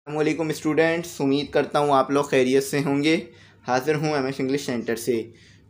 अस्सलामुअलैकुम स्टूडेंट्स, उम्मीद करता हूँ आप लोग खैरियत से होंगे। हाज़िर हूँ एमएस इंग्लिश सेंटर से।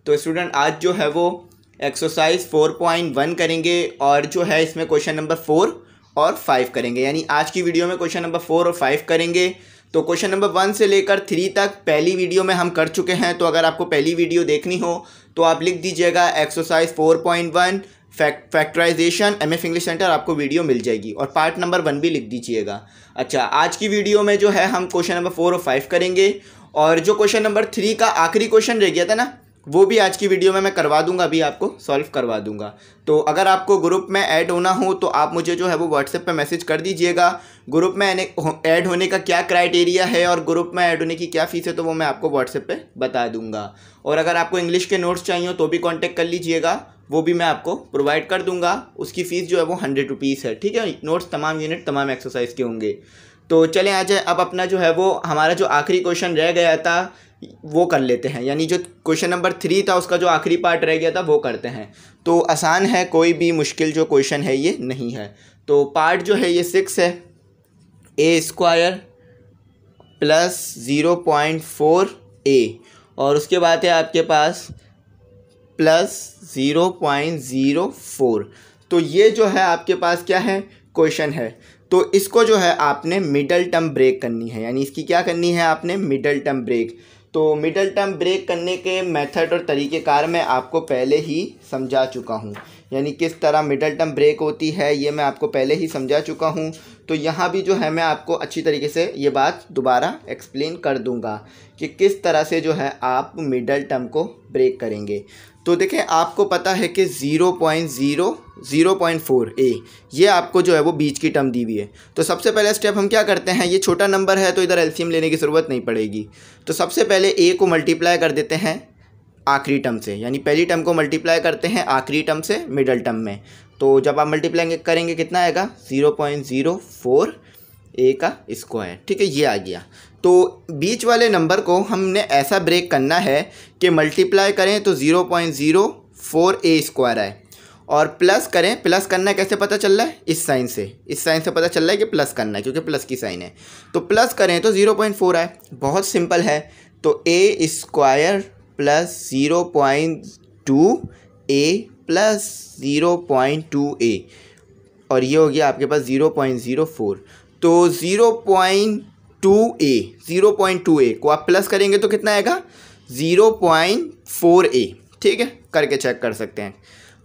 तो स्टूडेंट आज जो है वो एक्सरसाइज 4.1 करेंगे और जो है इसमें क्वेश्चन नंबर 4 और 5 करेंगे। यानी आज की वीडियो में क्वेश्चन नंबर 4 और 5 करेंगे। तो क्वेश्चन नंबर 1 से लेकर 3 तक पहली वीडियो में हम कर चुके हैं। तो अगर आपको पहली वीडियो देखनी हो तो आप लिख दीजिएगा exercise 4.1 factorisation MS English centre, आपको वीडियो मिल जाएगी। और पार्ट नंबर 1 भी लिख दीजिएगा। अच्छा, आज की वीडियो में जो है हम क्वेश्चन नंबर 4 और 5 करेंगे। और जो क्वेश्चन नंबर 3 का आखिरी क्वेश्चन रह गया था ना, वो भी आज की वीडियो में मैं करवा दूंगा, अभी आपको सॉल्व करवा दूंगा। तो अगर आपको ग्रुप में ऐड होना हो तो आप मुझे जो है वो व्हाट्सएप पे मैसेज कर दीजिएगा। ग्रुप में ऐड होने का क्या क्राइटेरिया है और ग्रुप में ऐड होने की क्या फ़ीस है, तो वो मैं आपको व्हाट्सएप पे बता दूंगा। और अगर आपको इंग्लिश के नोट्स चाहिए तो भी कॉन्टेक्ट कर लीजिएगा, वो भी मैं आपको प्रोवाइड कर दूंगा। उसकी फ़ीस जो है वो 100 रुपीज़ है, ठीक है। नोट्स तमाम यूनिट तमाम एक्सरसाइज के होंगे। तो चलें आ जाए, अब अपना जो है वो हमारा जो आखिरी क्वेश्चन रह गया था वो कर लेते हैं। यानी जो क्वेश्चन नंबर 3 था उसका जो आखिरी पार्ट रह गया था वो करते हैं। तो आसान है, कोई भी मुश्किल जो क्वेश्चन है ये नहीं है। तो पार्ट जो है ये 6 है, a² प्लस 0.4a और उसके बाद है आपके पास प्लस 0.04। तो ये जो है आपके पास क्या है, क्वेश्चन है। तो इसको जो है आपने मिडल टर्म ब्रेक करनी है। यानी इसकी क्या करनी है आपने, मिडल टर्म ब्रेक। तो मिडल टर्म ब्रेक करने के मेथड और तरीक़ेकार मैं आपको पहले ही समझा चुका हूँ। यानी किस तरह मिडल टर्म ब्रेक होती है ये मैं आपको पहले ही समझा चुका हूँ। तो यहाँ भी जो है मैं आपको अच्छी तरीके से ये बात दोबारा एक्सप्लेन कर दूँगा कि किस तरह से जो है आप मिडल टर्म को ब्रेक करेंगे। तो देखें, आपको पता है कि 0.4a ये आपको जो है वो बीच की टर्म दी हुई है। तो सबसे पहले स्टेप हम क्या करते हैं, ये छोटा नंबर है तो इधर एलसीएम लेने की ज़रूरत नहीं पड़ेगी। तो सबसे पहले a को मल्टीप्लाई कर देते हैं आखिरी टर्म से। यानी पहली टर्म को मल्टीप्लाई करते हैं आखिरी टर्म से मिडल टर्म में। तो जब आप मल्टीप्लाई करेंगे कितना आएगा, 0.04a का स्क्वायर, ठीक है, ये आ गया। तो बीच वाले नंबर को हमने ऐसा ब्रेक करना है कि मल्टीप्लाई करें तो 0.04a स्क्वायर आए और प्लस करें। प्लस करना है, कैसे पता चल रहा है, इस साइन से पता चल रहा है कि प्लस करना है क्योंकि प्लस की साइन है। तो प्लस करें तो 0.4 आए, बहुत सिंपल है। तो a square plus 0.2a plus 0.2a और ये हो गया आपके पास 0.04। तो 0.2a को आप प्लस करेंगे तो कितना आएगा, 0.4a, ठीक है, करके चेक कर सकते हैं।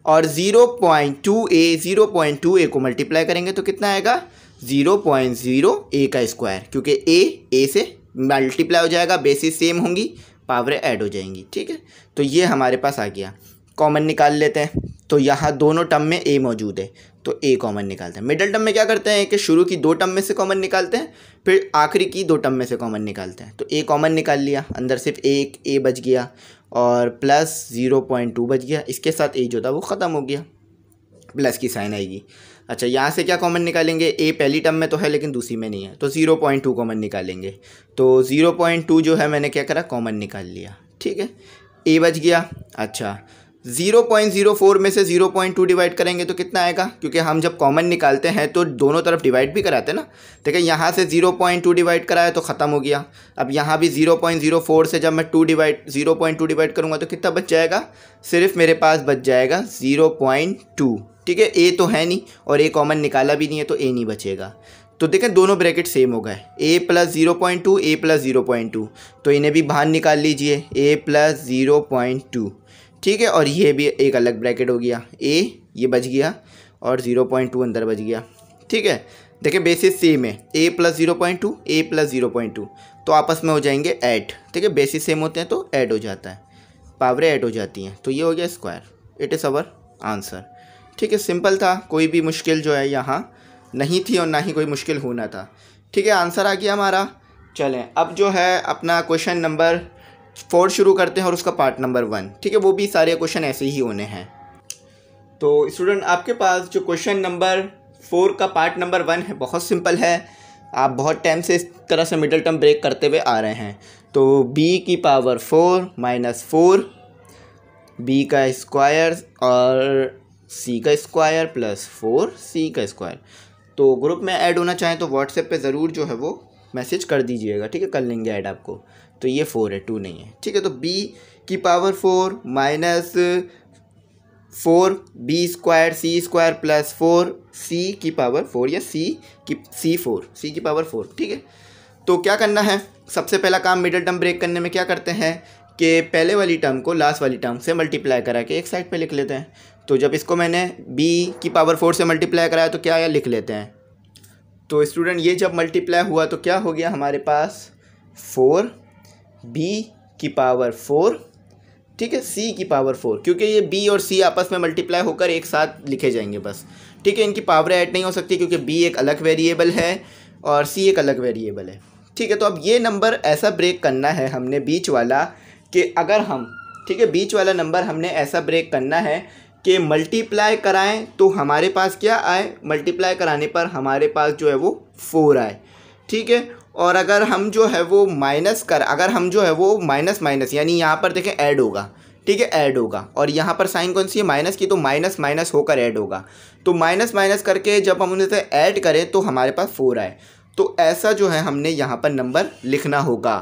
और 0.2a को मल्टीप्लाई करेंगे तो कितना आएगा, 0.0a का स्क्वायर, क्योंकि a से मल्टीप्लाई हो जाएगा, बेसिस सेम होंगी, पावर ऐड हो जाएंगी, ठीक है। तो ये हमारे पास आ गया। कॉमन निकाल लेते हैं। तो यहाँ दोनों टर्म में a मौजूद है तो a कॉमन निकालते हैं। मिडल टर्म में क्या करते हैं कि शुरू की 2 टर्म में से कॉमन निकालते हैं, फिर आखिरी की 2 टर्म में से कॉमन निकालते हैं। तो a कॉमन निकाल लिया, अंदर सिर्फ एक a बच गया और प्लस 0.2 बच गया। इसके साथ a जो था वो ख़त्म हो गया, प्लस की साइन आएगी। अच्छा, यहाँ से क्या कॉमन निकालेंगे, a पहली टर्म में तो है लेकिन दूसरी में नहीं है, तो 0.2 कॉमन निकालेंगे। तो 0.2 जो है मैंने क्या करा, कॉमन निकाल लिया, ठीक है, a बच गया। अच्छा, 0.04 में से 0.2 डिवाइड करेंगे तो कितना आएगा, क्योंकि हम जब कॉमन निकालते हैं तो दोनों तरफ डिवाइड भी कराते हैं ना। देखिए यहाँ से 0.2 डिवाइड कराया तो ख़त्म हो गया। अब यहाँ भी 0.04 से जब मैं 0.2 डिवाइड करूँगा तो कितना बच जाएगा, सिर्फ मेरे पास बच जाएगा 0.2, ठीक है। a तो है नहीं और a कॉमन निकाला भी नहीं है तो a नहीं बचेगा। तो देखें दोनों ब्रैकेट सेम हो गए, a प्लस 0.2 a प्लस 0.2, तो इन्हें भी बाहर निकाल लीजिए, a प्लस 0.2, ठीक है। और ये भी एक अलग ब्रैकेट हो गया, a ये बच गया और 0.2 अंदर बच गया, ठीक है। देखिए बेसिस सेम है, a प्लस 0.2 a प्लस 0.2, तो आपस में हो जाएंगे ऐड, ठीक है। बेसिस सेम होते हैं तो ऐड हो जाता है, पावरें ऐड हो जाती हैं, तो ये हो गया square. It is our answer, ठीक है। सिंपल था, कोई भी मुश्किल जो है यहाँ नहीं थी और ना ही कोई मुश्किल होना था, ठीक है। आंसर आ गया हमारा। चलें अब जो है अपना क्वेश्चन नंबर 4 शुरू करते हैं और उसका पार्ट नंबर 1, ठीक है। वो भी सारे क्वेश्चन ऐसे ही होने हैं। तो स्टूडेंट आपके पास जो क्वेश्चन नंबर 4 का पार्ट नंबर 1 है, बहुत सिंपल है। आप बहुत टाइम से इस तरह से मिडल टर्म ब्रेक करते हुए आ रहे हैं। तो b की पावर 4 माइनस 4 b का स्क्वायर और c का स्क्वायर प्लस 4 c का स्क्वायर। तो ग्रुप में ऐड होना चाहें तो व्हाट्सएप पे ज़रूर जो है वो मैसेज कर दीजिएगा, ठीक है, कर लेंगे ऐड आपको। तो ये 4 है, 2 नहीं है, ठीक है। तो b की power 4 minus 4 b square c square plus 4 c की पावर 4 या c की पावर 4, ठीक है। तो क्या करना है, सबसे पहला काम मिडिल टर्म ब्रेक करने में क्या करते हैं कि पहले वाली टर्म को लास्ट वाली टर्म से मल्टीप्लाई करा के एक साइड पे लिख लेते हैं। तो जब इसको मैंने b की पावर 4 से मल्टीप्लाई कराया तो क्या आया, लिख लेते हैं। तो स्टूडेंट ये जब मल्टीप्लाई हुआ तो क्या हो गया हमारे पास 4b की पावर 4, ठीक है, c की पावर 4, क्योंकि ये b और c आपस में मल्टीप्लाई होकर एक साथ लिखे जाएंगे बस, ठीक है। इनकी पावर ऐड नहीं हो सकती क्योंकि b एक अलग वेरिएबल है और c एक अलग वेरिएबल है, ठीक है। तो अब ये नंबर ऐसा ब्रेक करना है हमने बीच वाला कि अगर हम, ठीक है, बीच वाला नंबर हमने ऐसा ब्रेक करना है कि मल्टीप्लाई कराएं तो हमारे पास क्या आए, मल्टीप्लाई कराने पर हमारे पास जो है वो 4 आए, ठीक है। और अगर हम जो है वो अगर हम जो है वो माइनस माइनस यानी यहाँ पर देखें ऐड होगा, ठीक है, ऐड होगा, और यहाँ पर साइन कौन सी है, माइनस की, तो माइनस माइनस होकर ऐड होगा। तो माइनस माइनस करके जब हम उनसे ऐड करें तो हमारे पास 4 आए। तो ऐसा जो है हमने यहाँ पर नंबर लिखना होगा।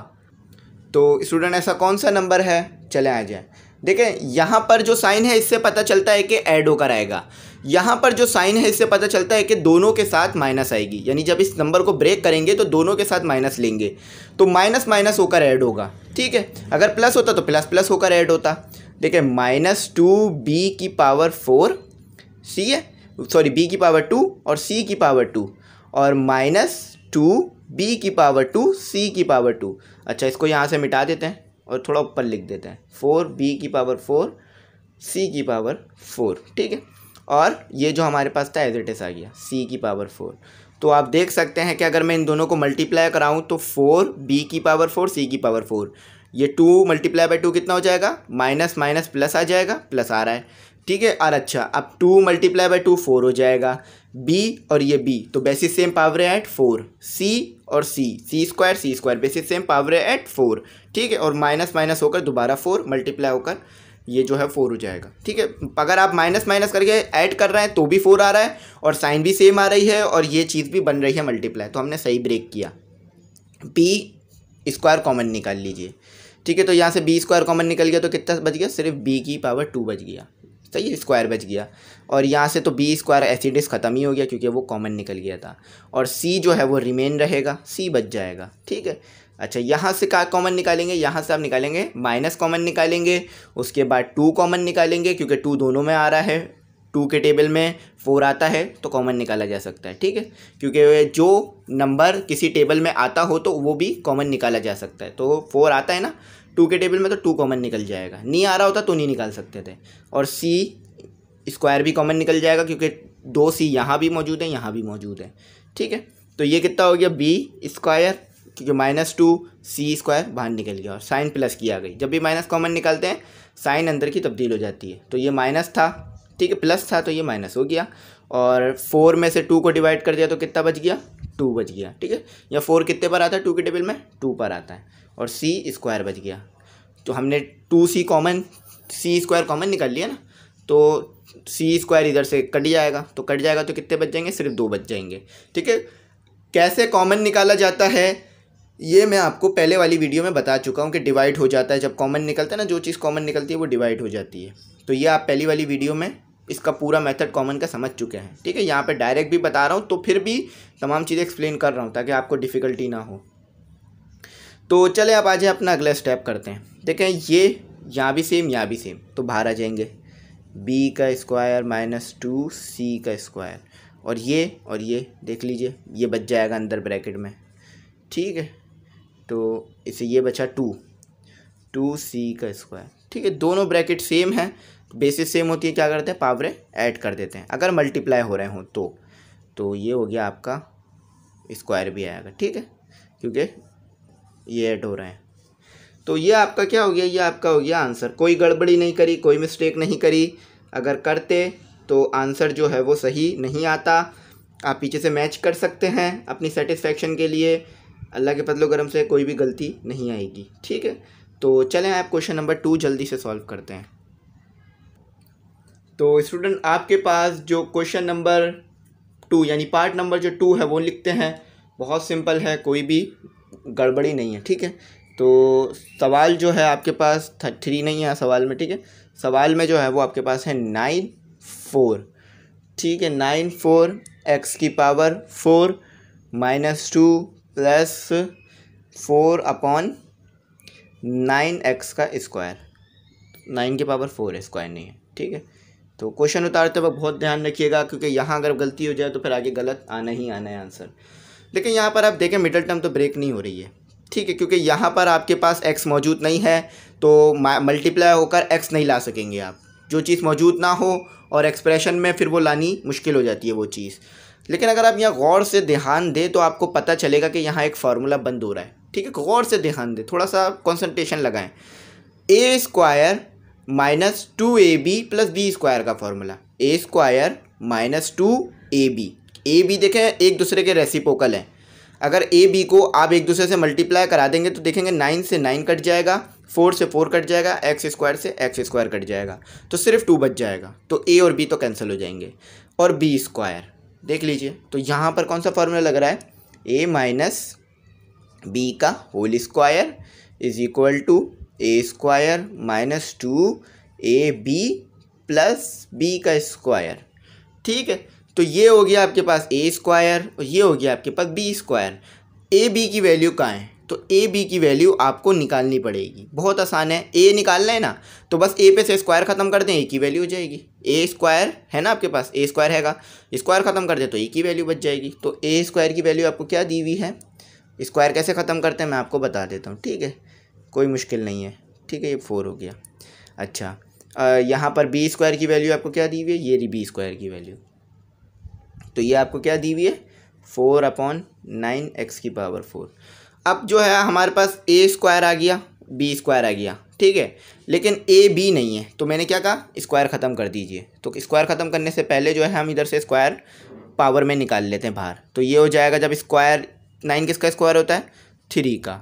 तो स्टूडेंट ऐसा कौन सा नंबर है, चले आ जाए। देखें यहाँ पर जो साइन है इससे पता चलता है कि ऐड होकर आएगा, यहाँ पर जो साइन है इससे पता चलता है कि दोनों के साथ माइनस आएगी, यानी जब इस नंबर को ब्रेक करेंगे तो दोनों के साथ माइनस लेंगे तो माइनस माइनस होकर ऐड होगा, ठीक है। अगर प्लस होता तो प्लस प्लस होकर ऐड होता। देखिए -2b की पावर 4 सी है, सॉरी b की पावर 2 और c की पावर 2 और -2b की पावर 2 c की पावर 2। अच्छा, इसको यहाँ से मिटा देते हैं और थोड़ा ऊपर लिख देते हैं 4b की पावर 4 c की पावर 4, ठीक है। और ये जो हमारे पास था एज इट इज़ आ गया c की पावर 4। तो आप देख सकते हैं कि अगर मैं इन दोनों को मल्टीप्लाई कराऊं तो 4b की पावर 4 c की पावर 4, ये 2 मल्टीप्लाई बाई 2 कितना हो जाएगा, माइनस माइनस प्लस आ जाएगा, प्लस आ रहा है, ठीक है। और अच्छा अब 2 मल्टीप्लाई बाई 2 4 हो जाएगा, b और ये b तो बेसिस सेम पावर है एट 4, c और c square basis same power है एट 4, ठीक है। और माइनस माइनस होकर दोबारा 4 मल्टीप्लाई होकर ये जो है 4 हो जाएगा, ठीक है। अगर आप माइनस माइनस करके ऐड कर रहे हैं तो भी 4 आ रहा है और साइन भी सेम आ रही है और ये चीज़ भी बन रही है मल्टीप्लाई, तो हमने सही ब्रेक किया। b स्क्वायर कॉमन निकाल लीजिए, ठीक है। तो यहाँ से b स्क्वायर कॉमन निकल गया तो कितना बच गया, सिर्फ b की पावर 2 बच गया, सही है, स्क्वायर बच गया। और यहाँ से तो b स्क्वायर एसिडिस ख़त्म ही हो गया क्योंकि वो कॉमन निकल गया था, और c जो है वो रिमेन रहेगा, c बच जाएगा, ठीक है। अच्छा, यहाँ से क्या कॉमन निकालेंगे, यहाँ से आप निकालेंगे माइनस कॉमन निकालेंगे, उसके बाद 2 कॉमन निकालेंगे क्योंकि 2 दोनों में आ रहा है, 2 के टेबल में 4 आता है तो कॉमन निकाला जा सकता है, ठीक है। क्योंकि जो नंबर किसी टेबल में आता हो तो वो भी कॉमन निकाला जा सकता है। तो 4 आता है ना 2 के टेबल में तो 2 कॉमन निकल जाएगा, नहीं आ रहा होता तो नहीं निकाल सकते थे। और c स्क्वायर भी कॉमन निकल जाएगा क्योंकि 2c यहाँ भी मौजूद है, यहाँ भी मौजूद है, ठीक है। तो ये कितना हो गया b स्क्वायर, क्योंकि -2c स्क्वायर बाहर निकल गया और साइन प्लस की आ गई। जब भी माइनस कॉमन निकालते हैं साइन अंदर की तब्दील हो जाती है, तो ये माइनस था, ठीक है, प्लस था तो ये माइनस हो गया। और 4 में से 2 को डिवाइड कर दिया तो कितना बच गया, 2 बच गया, ठीक है। या 4 कितने पर आता है 2 के टेबल में, 2 पर आता है, और c स्क्वायर बच गया। तो हमने 2c स्क्वायर कॉमन निकाल लिया ना, तो c स्क्वायर इधर से कट जाएगा, तो कट जाएगा तो कितने बच जाएंगे, सिर्फ 2 बच जाएंगे, ठीक है। कैसे कॉमन निकाला जाता है ये मैं आपको पहले वाली वीडियो में बता चुका हूँ कि डिवाइड हो जाता है, जब कॉमन निकलता है ना, जो चीज़ कॉमन निकलती है वो डिवाइड हो जाती है। तो ये आप पहली वाली वीडियो में इसका पूरा मेथड कॉमन का समझ चुके हैं, ठीक है। यहाँ पे डायरेक्ट भी बता रहा हूँ तो फिर भी तमाम चीज़ें एक्सप्लेन कर रहा हूँ ताकि आपको डिफ़िकल्टी ना हो। तो चले आप आज अपना अगला स्टेप करते हैं। देखें ये यहाँ भी सेम, यहाँ भी सेम, तो बाहर आ जाएंगे b का स्क्वायर -2c का स्क्वायर, और ये देख लीजिए ये बच जाएगा अंदर ब्रैकेट में, ठीक है। तो इसे ये बचा 2c का स्क्वायर, ठीक है। दोनों ब्रैकेट सेम है, बेसिस सेम होती है, क्या करते हैं पावरें ऐड कर देते हैं अगर मल्टीप्लाई हो रहे हों तो ये हो गया आपका स्क्वायर भी आएगा, ठीक है, क्योंकि ये ऐड हो रहे हैं। तो ये आपका क्या हो गया, ये आपका हो गया आंसर। कोई गड़बड़ी नहीं करी, कोई मिस्टेक नहीं करी। अगर करते तो आंसर जो है वो सही नहीं आता। आप पीछे से मैच कर सकते हैं अपनी सेटिस्फेक्शन के लिए, अल्लाह के फजलो करम से कोई भी गलती नहीं आएगी, ठीक है। तो चलें आप क्वेश्चन नंबर 2 जल्दी से सॉल्व करते हैं। तो स्टूडेंट आपके पास जो क्वेश्चन नंबर 2 यानी पार्ट नंबर जो 2 है वो लिखते हैं। बहुत सिंपल है, कोई भी गड़बड़ी नहीं है, ठीक है। तो सवाल जो है आपके पास 3 नहीं है सवाल में, ठीक है। सवाल में जो है वो आपके पास है 9 4, ठीक है। 9 4 x की पावर 4 -2 प्लस 4 अपॉन 9x का स्क्वायर। 9 की पावर 4 है, स्क्वायर नहीं है, ठीक है। तो क्वेश्चन उतारते वक्त बहुत ध्यान रखिएगा, क्योंकि यहाँ अगर गलती हो जाए तो फिर आगे गलत आना ही आना है आंसर। लेकिन यहाँ पर आप देखें मिडिल टर्म तो ब्रेक नहीं हो रही है, ठीक है, क्योंकि यहाँ पर आपके पास x मौजूद नहीं है, तो मल्टीप्लाई होकर x नहीं ला सकेंगे आप। जो चीज़ मौजूद ना हो और एक्सप्रेशन में फिर वो लानी मुश्किल हो जाती है वो चीज़। लेकिन अगर आप यहाँ गौर से ध्यान दें तो आपको पता चलेगा कि यहाँ एक फार्मूला बंद हो रहा है, ठीक है। गौर से ध्यान दें, थोड़ा सा कॉन्सेंट्रेशन लगाएं। a square -2ab plus B square का formula, a square -2ab। A B देखें एक दूसरे के रेसिप्रोकल हैं। अगर ए बी को आप एक दूसरे से मल्टीप्लाई करा देंगे तो देखेंगे 9 से 9 कट जाएगा, 4 से 4 कट जाएगा, एक्स स्क्वायर से एक्स स्क्वायर कट जाएगा, तो सिर्फ 2 बच जाएगा। तो ए और बी तो कैंसिल हो जाएंगे। और बी स्क्वायर देख लीजिए, तो यहाँ पर कौन सा फॉर्मूला लग रहा है, ए माइनस बी का whole square is equal to A square -2ab plus B का स्क्वायर, ठीक है। तो ये हो गया आपके पास ए स्क्वायर और ये हो गया आपके पास बी स्क्वायर। ए बी की वैल्यू कहाँ है, तो ए बी की वैल्यू आपको निकालनी पड़ेगी। बहुत आसान है, ए निकालना है ना, तो बस ए पे से स्क्वायर ख़त्म कर दें, ए की वैल्यू हो जाएगी। ए स्क्वायर है ना आपके पास, ए स्क्वायर हैगा, स्क्वायर ख़त्म कर दें तो ए की वैल्यू बच जाएगी। तो ए स्क्वायर की वैल्यू आपको क्या दी हुई है, स्क्वायर कैसे ख़त्म करते हैं मैं आपको बता देता हूँ, ठीक है, कोई मुश्किल नहीं है, ठीक है। ये 4 हो गया। अच्छा, यहाँ पर बी स्क्वायर की वैल्यू आपको क्या दी हुई है, ये रही बी स्क्वायर की वैल्यू। तो ये आपको क्या दी हुई है, 4/9 x की पावर 4। अब जो है हमारे पास ए स्क्वायर आ गया, बी स्क्वायर आ गया, ठीक है, लेकिन ए बी नहीं है। तो मैंने क्या कहा, स्क्वायर ख़त्म कर दीजिए। तो स्क्वायर ख़त्म करने से पहले जो है हम इधर से स्क्वायर पावर में निकाल लेते हैं बाहर। तो ये हो जाएगा, जब स्क्वायर 9 किसका स्क्वायर होता है, 3 का,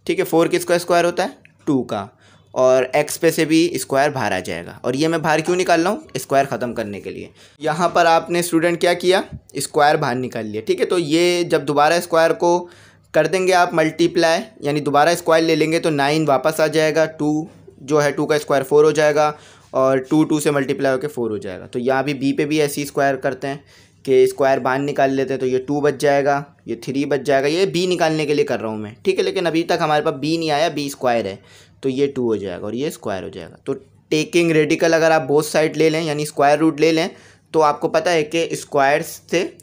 ठीक है। 4 किसका स्क्वायर होता है, 2 का, और x पे से भी स्क्वायर बाहर आ जाएगा। और ये मैं बाहर क्यों निकाल रहा हूँ, स्क्वायर ख़त्म करने के लिए। यहाँ पर आपने स्टूडेंट क्या किया, स्क्वायर बाहर निकाल लिया, ठीक है। तो ये जब दोबारा स्क्वायर को कर देंगे आप मल्टीप्लाई, यानी दोबारा स्क्वायर ले लेंगे तो 9 वापस आ जाएगा, 2 जो है 2 का स्क्वायर 4 हो जाएगा, और 2 से मल्टीप्लाई होकर 4 हो जाएगा। तो यहाँ भी बी पे भी ऐसे ही स्क्वायर करते हैं कि स्क्वायर बाहर निकाल लेते हैं, तो ये 2 बच जाएगा, ये 3 बच जाएगा। ये बी निकालने के लिए कर रहा हूँ मैं, ठीक है, लेकिन अभी तक हमारे पास बी नहीं आया, बी स्क्वायर है, तो ये 2 हो जाएगा और ये स्क्वायर हो जाएगा। तो टेकिंग रेडिकल अगर आप बोथ साइड ले लें, यानी स्क्वायर रूट ले लें, तो आपको पता है कि स्क्वायर से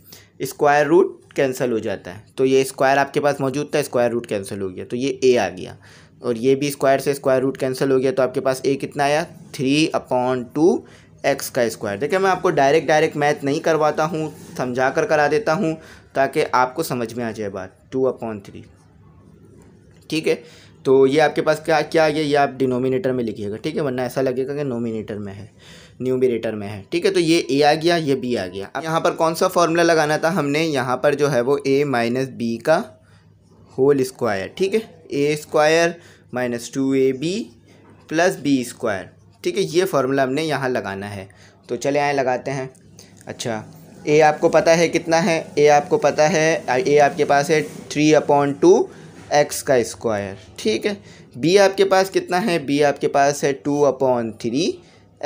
स्क्वायर रूट कैंसिल हो जाता है। तो ये स्क्वायर आपके पास मौजूद था, स्क्वायर रूट कैंसिल हो गया, तो ये ए आ गया, और ये भी स्क्वायर से स्क्वायर रूट कैंसिल हो गया। तो आपके पास ए कितना आया, 3/2 x का स्क्वायर। देखिए मैं आपको डायरेक्ट मैथ नहीं करवाता हूँ, समझा कर करा देता हूँ ताकि आपको समझ में आ जाए बात। 2/3, ठीक है। तो ये आपके पास क्या क्या आ गया, ये आप डिनोमिनेटर में लिखिएगा, ठीक है, वरना ऐसा लगेगा कि न्यूमरेटर में है, ठीक है। तो ये ए आ गया, ये बी आ गया। अब यहाँ पर कौन सा फॉर्मूला लगाना था हमने, यहाँ पर जो है वो a माइनस बी का होल स्क्वायर, ठीक है, A square -2ab plus B square, ठीक है, ये फार्मूला हमने यहाँ लगाना है। तो चले आए लगाते हैं। अच्छा, ए आपको पता है कितना है, ए आपको पता है, ए आपके पास है 3/2 x का स्क्वायर, ठीक है। बी आपके पास कितना है, बी आपके पास है 2/3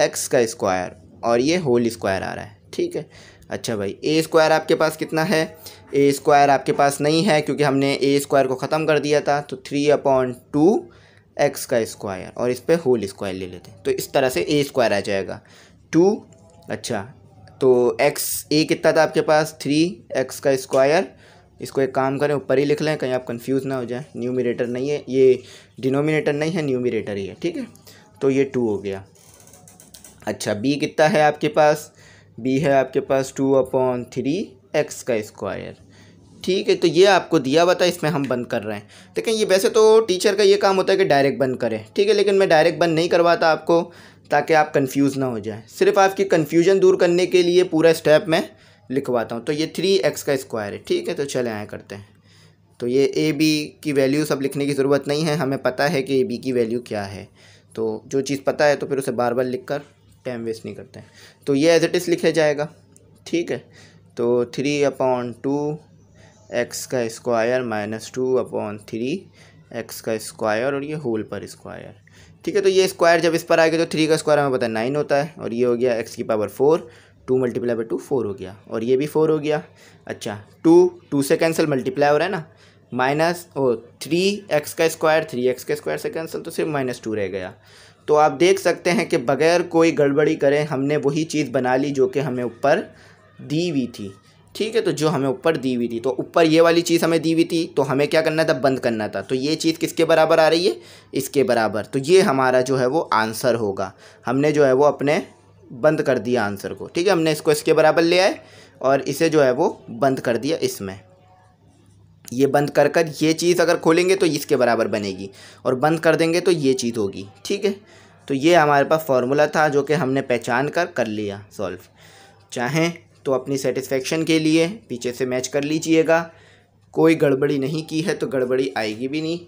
x का स्क्वायर, और ये होल स्क्वायर आ रहा है, ठीक है। अच्छा भाई, ए स्क्वायर आपके पास कितना है, ए स्क्वायर आपके पास नहीं है क्योंकि हमने ए स्क्वायर को ख़त्म कर दिया था। तो 3/2 x का स्क्वायर, और इस पर होल स्क्वायर ले लेते हैं, तो इस तरह से ए स्क्वायर आ जाएगा 2। अच्छा, तो x ए कितना था आपके पास, 3x का स्क्वायर। इसको एक काम करें, ऊपर ही लिख लें, कहीं आप कंफ्यूज ना हो जाए, न्यूमरेटर नहीं है ये, डिनोमिनेटर नहीं है, न्यूमरेटर ही है, ठीक है। तो ये 2 हो गया। अच्छा, b कितना है आपके पास, b है आपके पास 2/3 x का स्क्वायर, ठीक है। तो ये आपको दिया हुआ था, इसमें हम बंद कर रहे हैं। देखिए ये वैसे तो टीचर का ये काम होता है कि डायरेक्ट बंद करें, ठीक है, लेकिन मैं डायरेक्ट बंद नहीं करवाता आपको, ताकि आप कंफ्यूज ना हो जाए। सिर्फ आपकी कन्फ्यूजन दूर करने के लिए पूरा स्टेप मैं लिखवाता हूँ। तो ये 3x का स्क्वायर है, ठीक है। तो चले आए करते हैं। तो ये ए बी की वैल्यू सब लिखने की ज़रूरत नहीं है, हमें पता है कि ए बी की वैल्यू क्या है। तो जो चीज़ पता है तो फिर उसे बार बार लिख कर टाइम वेस्ट नहीं करते हैं। तो ये एज इट इज़ लिखा जाएगा, ठीक है। तो 3/2 एक्स का स्क्वायर माइनस 2/3 एक्स का स्क्वायर और ये होल पर स्क्वायर। ठीक है, तो ये स्क्वायर जब इस पर आ गया तो 3 का स्क्वायर हमें पता है 9 होता है, और ये हो गया एक्स की पावर 4, 2 मल्टीप्लाई बाई 2 4 हो गया, और ये भी 4 हो गया। अच्छा 2 से कैंसिल, मल्टीप्लाई हो रहा है ना, माइनस 3 एक्स का स्क्वायर 3 एक्स का स्क्वायर से कैंसिल, तो सिर्फ -2 रह गया। तो आप देख सकते हैं कि बगैर कोई गड़बड़ी करें हमने वही चीज़ बना ली जो कि हमें ऊपर दी हुई थी। ठीक है, तो जो हमें ऊपर दी हुई थी, तो ऊपर ये वाली चीज़ हमें दी हुई थी, तो हमें क्या करना था, बंद करना था। तो ये चीज़ किसके बराबर आ रही है, इसके बराबर। तो ये हमारा जो है वो आंसर होगा। हमने जो है वो अपने बंद कर दिया आंसर को। ठीक है, हमने इसको इसके बराबर ले आए और इसे जो है वो बंद कर दिया इसमें। ये बंद कर कर ये चीज़ अगर खोलेंगे तो इसके बराबर बनेगी, और बंद कर देंगे तो ये चीज़ होगी। ठीक है, तो ये हमारे पास फॉर्मूला था जो कि हमने पहचान कर लिया सॉल्व। चाहें तो अपनी सेटिस्फेक्शन के लिए पीछे से मैच कर लीजिएगा। कोई गड़बड़ी नहीं की है तो गड़बड़ी आएगी भी नहीं,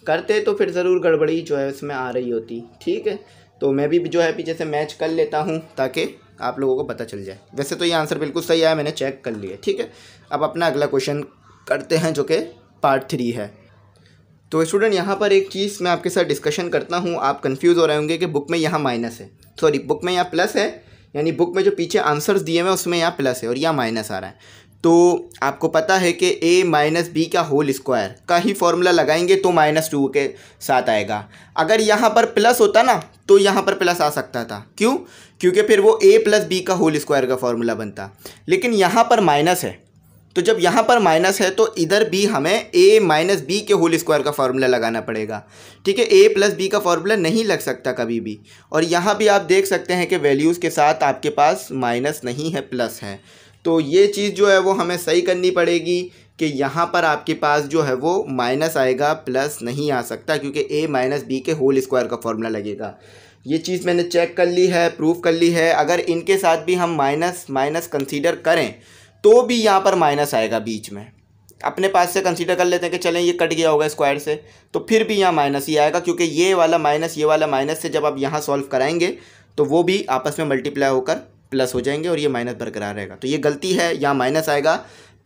करते तो फिर ज़रूर गड़बड़ी जो है उसमें आ रही होती। ठीक है, तो मैं भी जो है पीछे से मैच कर लेता हूँ ताकि आप लोगों को पता चल जाए। वैसे तो ये आंसर बिल्कुल सही आया, मैंने चेक कर लिया। ठीक है, अब अपना अगला क्वेश्चन करते हैं जो कि पार्ट 3 है। तो स्टूडेंट यहाँ पर एक चीज़ मैं आपके साथ डिस्कशन करता हूँ। आप कंफ्यूज हो रहे होंगे कि बुक में यहाँ माइनस है, सॉरी बुक में यहाँ प्लस है, यानी बुक में जो पीछे आंसर्स दिए हुए हैं उसमें यहाँ प्लस है और यहाँ माइनस आ रहा है। तो आपको पता है कि a माइनस बी का होल स्क्वायर का ही फॉर्मूला लगाएंगे तो -2 के साथ आएगा। अगर यहाँ पर प्लस होता ना तो यहाँ पर प्लस आ सकता था। क्यों? क्योंकि फिर वो a प्लस बी का होल स्क्वायर का फॉर्मूला बनता, लेकिन यहाँ पर माइनस है। तो जब यहाँ पर माइनस है तो इधर भी हमें a माइनस बी के होल स्क्वायर का फार्मूला लगाना पड़ेगा। ठीक है, a प्लस बी का फार्मूला नहीं लग सकता कभी भी। और यहाँ भी आप देख सकते हैं कि वैल्यूज़ के साथ आपके पास माइनस नहीं है, प्लस है। तो ये चीज़ जो है वो हमें सही करनी पड़ेगी कि यहाँ पर आपके पास जो है वो माइनस आएगा, प्लस नहीं आ सकता, क्योंकि a माइनस बी के होल स्क्वायर का फार्मूला लगेगा। ये चीज़ मैंने चेक कर ली है, प्रूफ कर ली है। अगर इनके साथ भी हम माइनस माइनस कंसीडर करें तो भी यहाँ पर माइनस आएगा बीच में। अपने पास से कंसीडर कर लेते हैं कि चलें ये कट गया होगा स्क्वायर से, तो फिर भी यहाँ माइनस ही आएगा, क्योंकि ये वाला माइनस से जब आप यहाँ सॉल्व कराएंगे तो वो भी आपस में मल्टीप्लाई होकर प्लस हो जाएंगे और ये माइनस बरकरार रहेगा। तो ये गलती है, यहाँ माइनस आएगा,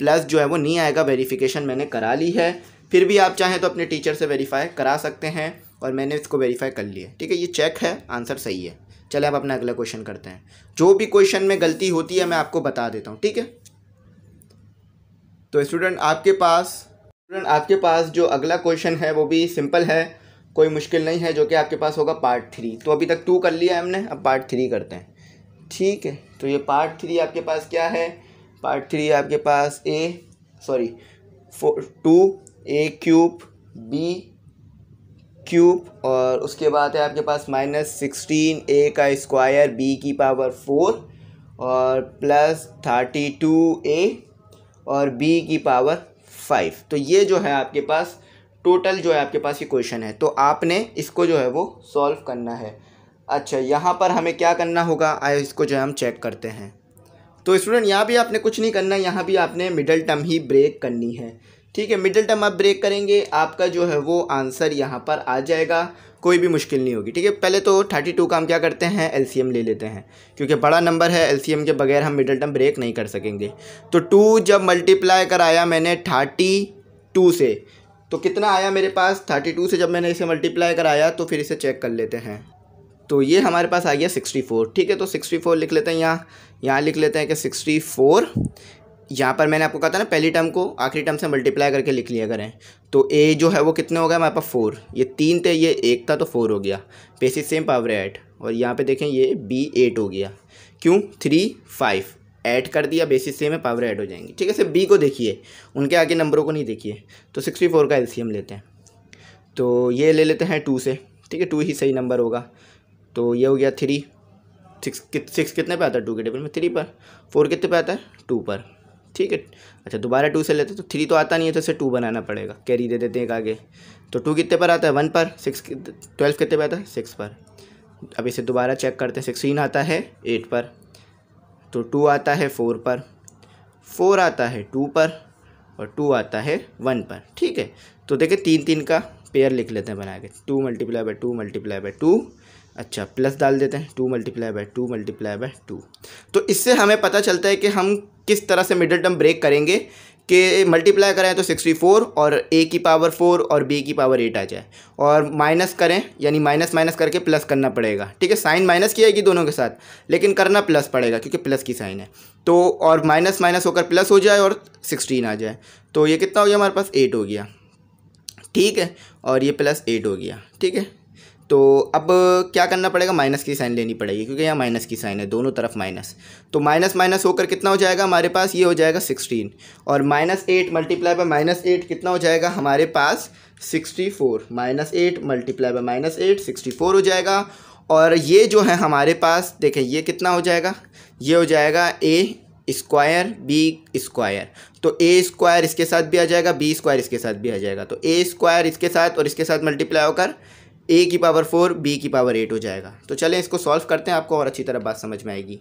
प्लस जो है वो नहीं आएगा। वेरिफिकेशन मैंने करा ली है, फिर भी आप चाहें तो अपने टीचर से वेरीफाई करा सकते हैं, और मैंने इसको वेरीफाई कर लिया। ठीक है, ये चेक है, आंसर सही है। चले अब अपना अगला क्वेश्चन करते हैं। जो भी क्वेश्चन में गलती होती है मैं आपको बता देता हूँ। ठीक है, तो स्टूडेंट आपके पास जो अगला क्वेश्चन है वो भी सिंपल है, कोई मुश्किल नहीं है, जो कि आपके पास होगा पार्ट 3। तो अभी तक 2 कर लिया है हमने, अब पार्ट 3 करते हैं। ठीक है, तो ये पार्ट 3 आपके पास क्या है, पार्ट 3 आपके पास 2a क्यूब b क्यूब, और उसके बाद है आपके पास -16a का स्क्वायर b की पावर 4 और प्लस 32a और b की पावर 5। तो ये जो है आपके पास टोटल जो है आपके पास ये क्वेश्चन है, तो आपने इसको जो है वो सॉल्व करना है। अच्छा, यहाँ पर हमें क्या करना होगा, आइए इसको जो है हम चेक करते हैं। तो स्टूडेंट यहाँ भी आपने कुछ नहीं करना, यहाँ भी आपने मिडल टर्म ही ब्रेक करनी है। ठीक है, मिडल टर्म आप ब्रेक करेंगे, आपका जो है वो आंसर यहाँ पर आ जाएगा, कोई भी मुश्किल नहीं होगी। ठीक है, पहले तो 32 का हम क्या करते हैं, एलसीएम ले लेते हैं, क्योंकि बड़ा नंबर है, एलसीएम के बगैर हम मिडल टर्म ब्रेक नहीं कर सकेंगे। तो 2 जब मल्टीप्लाई कराया मैंने 32 से, तो कितना आया मेरे पास, 32 से जब मैंने इसे मल्टीप्लाई कराया, तो फिर इसे चेक कर लेते हैं। तो ये हमारे पास आ गया 64। ठीक है, तो 64 लिख लेते हैं, यहाँ लिख लेते हैं कि 64। यहाँ पर मैंने आपको कहा था ना पहली टर्म को आखिरी टर्म से मल्टीप्लाई करके लिख लिया करें। तो a जो है वो कितने हो गया हमारे पास 4, ये 3 थे, ये 1 था, तो 4 हो गया, बेसिस सेम पावर 8। और यहाँ पे देखें ये b 8 हो गया, क्यों, 3 5 ऐड कर दिया, बेसिस सेम है, पावर ऐड हो जाएंगी। ठीक है, सिर्फ b को देखिए, उनके आगे नंबरों को नहीं देखिए। तो 64 का एलसीएम लेते हैं, तो ये ले लेते हैं 2 से। ठीक है, 2 ही सही नंबर होगा, तो ये हो गया 3। 6 कितने पे आता है 2 के टेबल में, 3 पर। 4 कितने पे आता है, 2 पर। ठीक है, अच्छा दोबारा 2 से लेते तो 3 तो आता नहीं है, तो इसे 2 बनाना पड़ेगा, कैरी दे देते हैं एक आगे। तो 2 कितने पर आता है, 1 पर। 12 कितने पे आता है, 6 पर। अब इसे दोबारा चेक करते हैं, 16 आता है 8 पर, तो 2 आता है 4 पर, 4 आता है 2 पर, और 2 आता है 1 पर। ठीक है, तो देखिए 3 का पेयर लिख लेते हैं बना के, 2 मल्टीप्लाई बाई 2 मल्टीप्लाई बाई 2। अच्छा, प्लस डाल देते हैं, 2 मल्टीप्लाई बाई 2 मल्टीप्लाई बाई 2। तो इससे हमें पता चलता है कि हम किस तरह से मिडल टर्म ब्रेक करेंगे के मल्टीप्लाई करें तो 64 और a की पावर 4 और b की पावर 8 आ जाए, और माइनस करें यानी माइनस माइनस करके प्लस करना पड़ेगा, ठीक है। साइन माइनस की आएगी दोनों के साथ, लेकिन करना प्लस पड़ेगा क्योंकि प्लस की साइन है। तो और माइनस माइनस होकर प्लस हो जाए और 16 आ जाए, तो ये कितना हो गया हमारे पास 8 हो गया, ठीक है। और ये प्लस 8 हो गया, ठीक है। तो अब क्या करना पड़ेगा, माइनस की साइन लेनी पड़ेगी क्योंकि यहाँ माइनस की साइन है, दोनों तरफ माइनस। तो माइनस माइनस होकर कितना हो जाएगा हमारे पास, ये हो जाएगा 16, और -8 मल्टीप्लाई बाय -8 कितना हो जाएगा हमारे पास 64। -8 मल्टीप्लाई बाय -8 64 हो जाएगा। और ये जो है हमारे पास देखें ये कितना हो जाएगा, ये हो जाएगा a² b²। तो a² इसके साथ भी आ जाएगा, b² इसके साथ भी आ जाएगा, तो a² इसके साथ और इसके साथ मल्टीप्लाई होकर a की पावर 4 b की पावर 8 हो जाएगा। तो चलें इसको सॉल्व करते हैं, आपको और अच्छी तरह बात समझ में आएगी।